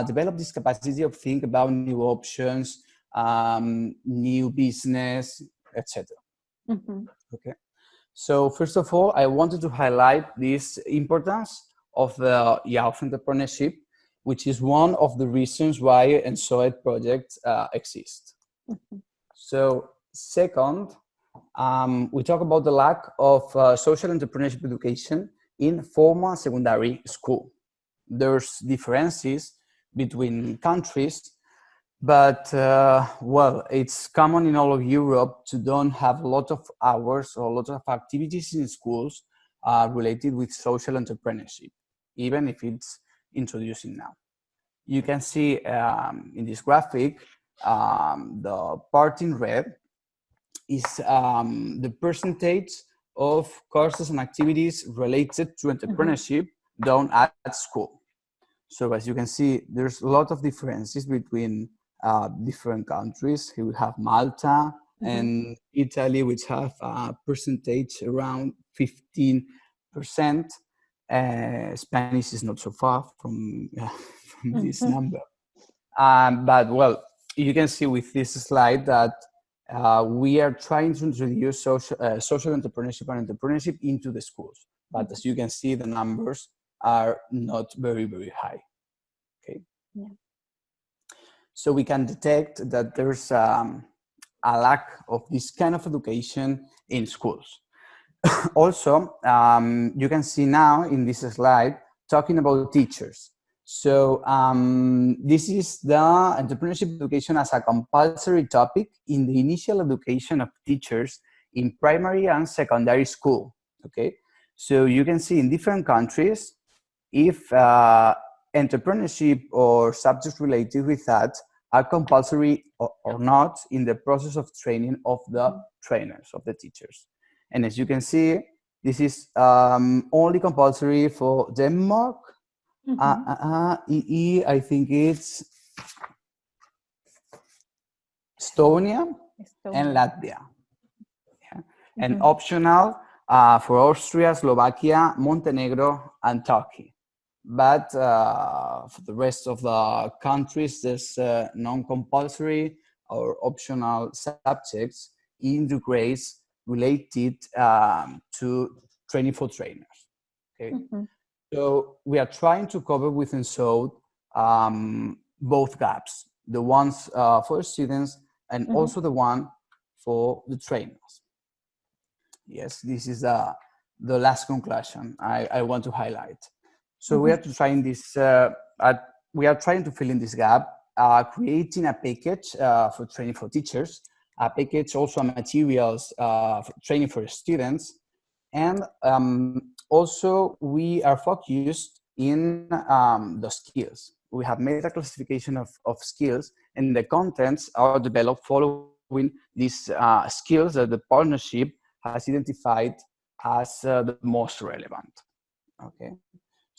develop this capacity of think about new options, new business, etc. Okay. So first of all, I wanted to highlight this importance of the youth entrepreneurship, which is one of the reasons why EnSoEd project exists. So second, we talk about the lack of social entrepreneurship education in formal secondary school. There's differences between countries, but well, it's common in all of Europe to don't have a lot of hours or a lot of activities in schools related with social entrepreneurship, even if it's introducing now. You can see in this graphic, the part in red is the percentage of courses and activities related to entrepreneurship done at school. So as you can see, there's a lot of differences between different countries. Here we have Malta and Italy, which have a percentage around 15%. Spanish is not so far from this number. But well, you can see with this slide that we are trying to introduce social entrepreneurship and entrepreneurship into the schools. But as you can see, the numbers are not very, very high. Okay. Yeah. So we can detect that there's a lack of this kind of education in schools. Also, you can see now in this slide talking about teachers. So this is the entrepreneurship education as a compulsory topic in the initial education of teachers in primary and secondary school. Okay, so you can see in different countries if entrepreneurship or subjects related with that are compulsory or not in the process of training of the trainers, of the teachers. And as you can see, this is only compulsory for Denmark, I think it's Estonia and Latvia. Yeah. And optional for Austria, Slovakia, Montenegro, and Turkey. But for the rest of the countries, there's non-compulsory or optional subjects in the grades related to training for trainers. Okay. So we are trying to cover with EnSoEd both gaps, the ones for students and also the one for the trainers. Yes, this is the last conclusion I want to highlight. So we are trying this. We are trying to fill in this gap, creating a package for training for teachers, a package also materials for training for students, and also we are focused in the skills. We have made a classification of skills, and the contents are developed following these skills that the partnership has identified as the most relevant. Okay.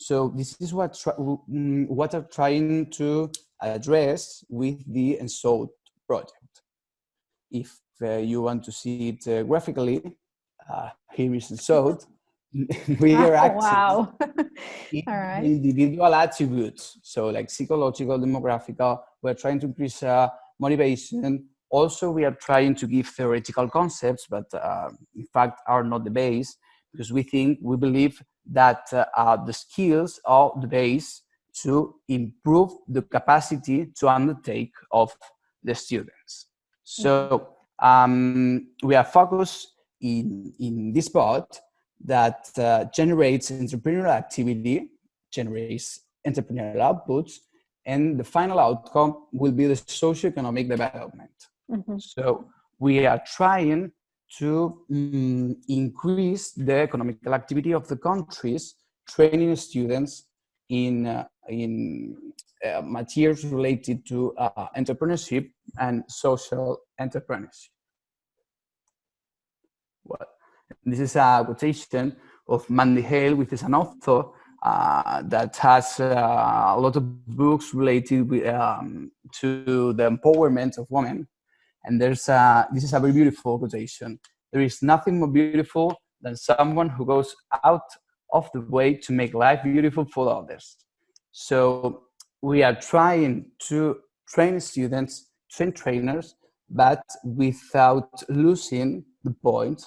So this is what I'm trying to address with the EnSoEd project. If you want to see it graphically, here is EnSoEd. We are acting in the individual attributes. So like psychological, demographical, we're trying to increase motivation. Also, we are trying to give theoretical concepts, but in fact are not the base, because we believe that the skills are the base to improve the capacity to undertake of the students. So we are focused in this part that generates entrepreneurial activity, generates entrepreneurial outputs, and the final outcome will be the socioeconomic development. So we are trying to increase the economical activity of the countries, training students in materials related to entrepreneurship and social entrepreneurship. Well, this is a quotation of Mandy Hale, which is an author that has a lot of books related with, to the empowerment of women. And this is a very beautiful quotation. There is nothing more beautiful than someone who goes out of the way to make life beautiful for others. So we are trying to train students, train trainers, but without losing the point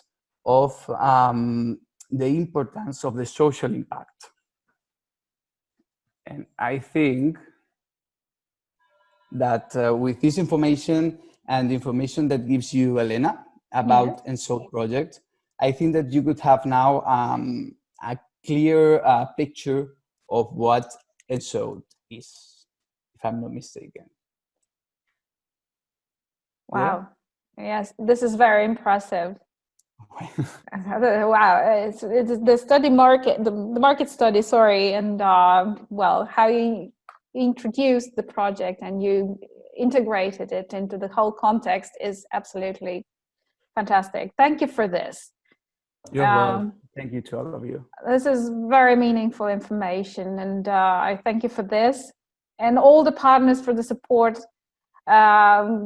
of the importance of the social impact. And I think that with this information and the information that gives you, Elena, about EnSoEd project, I think that you could have now a clear picture of what EnSoEd is, if I'm not mistaken. Wow. Yeah? Yes, this is very impressive. Wow, it's the study market, the market study, sorry, and well, how you introduced the project and you integrated it into the whole context is absolutely fantastic. Thank you for this. You're welcome. Thank you to all of you. This is very meaningful information, and I thank you for this and all the partners for the support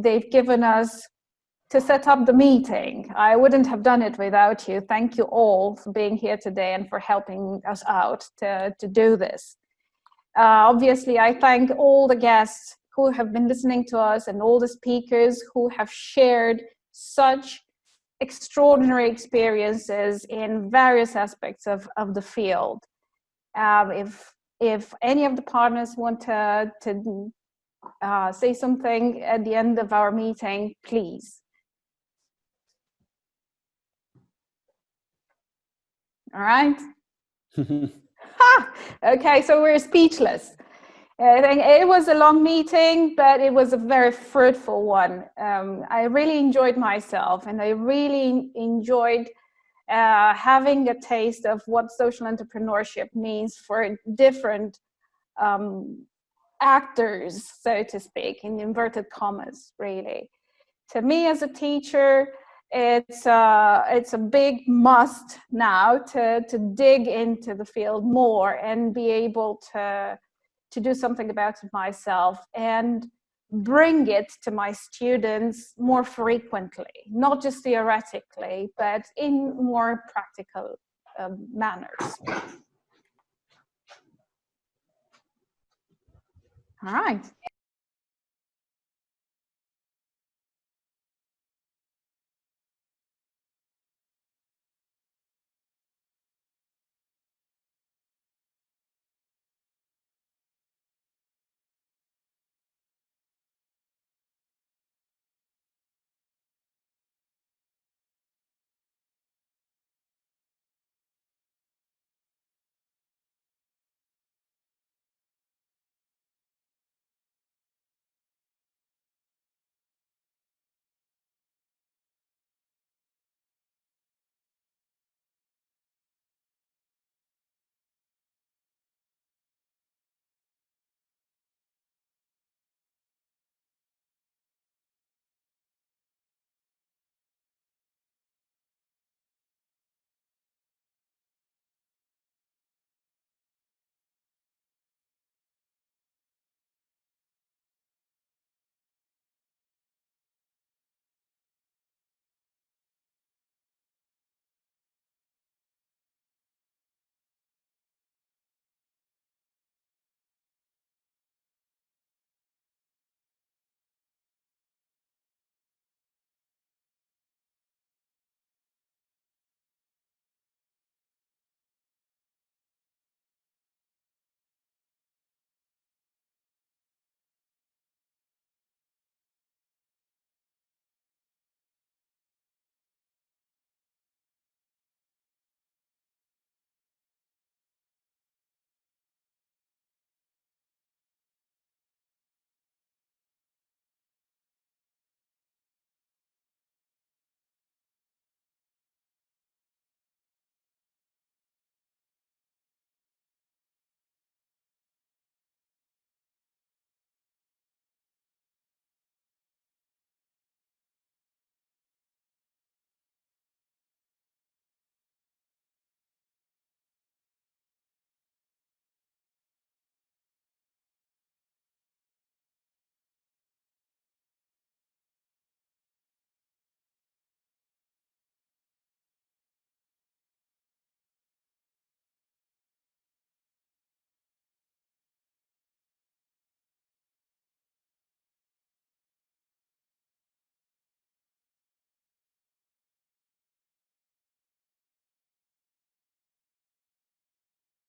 they've given us to set up the meeting. I wouldn't have done it without you. Thank you all for being here today and for helping us out to do this. Obviously, I thank all the guests who have been listening to us and all the speakers who have shared such extraordinary experiences in various aspects of the field. If any of the partners want to say something at the end of our meeting, please. All right. Okay, so we're speechless. I think it was a long meeting, but it was a very fruitful one. I really enjoyed myself, and I really enjoyed having a taste of what social entrepreneurship means for different actors, so to speak, in inverted commas, really. To me as a teacher, it's a big must now to dig into the field more and be able to do something about it myself and bring it to my students more frequently, not just theoretically, but in more practical manners. All right.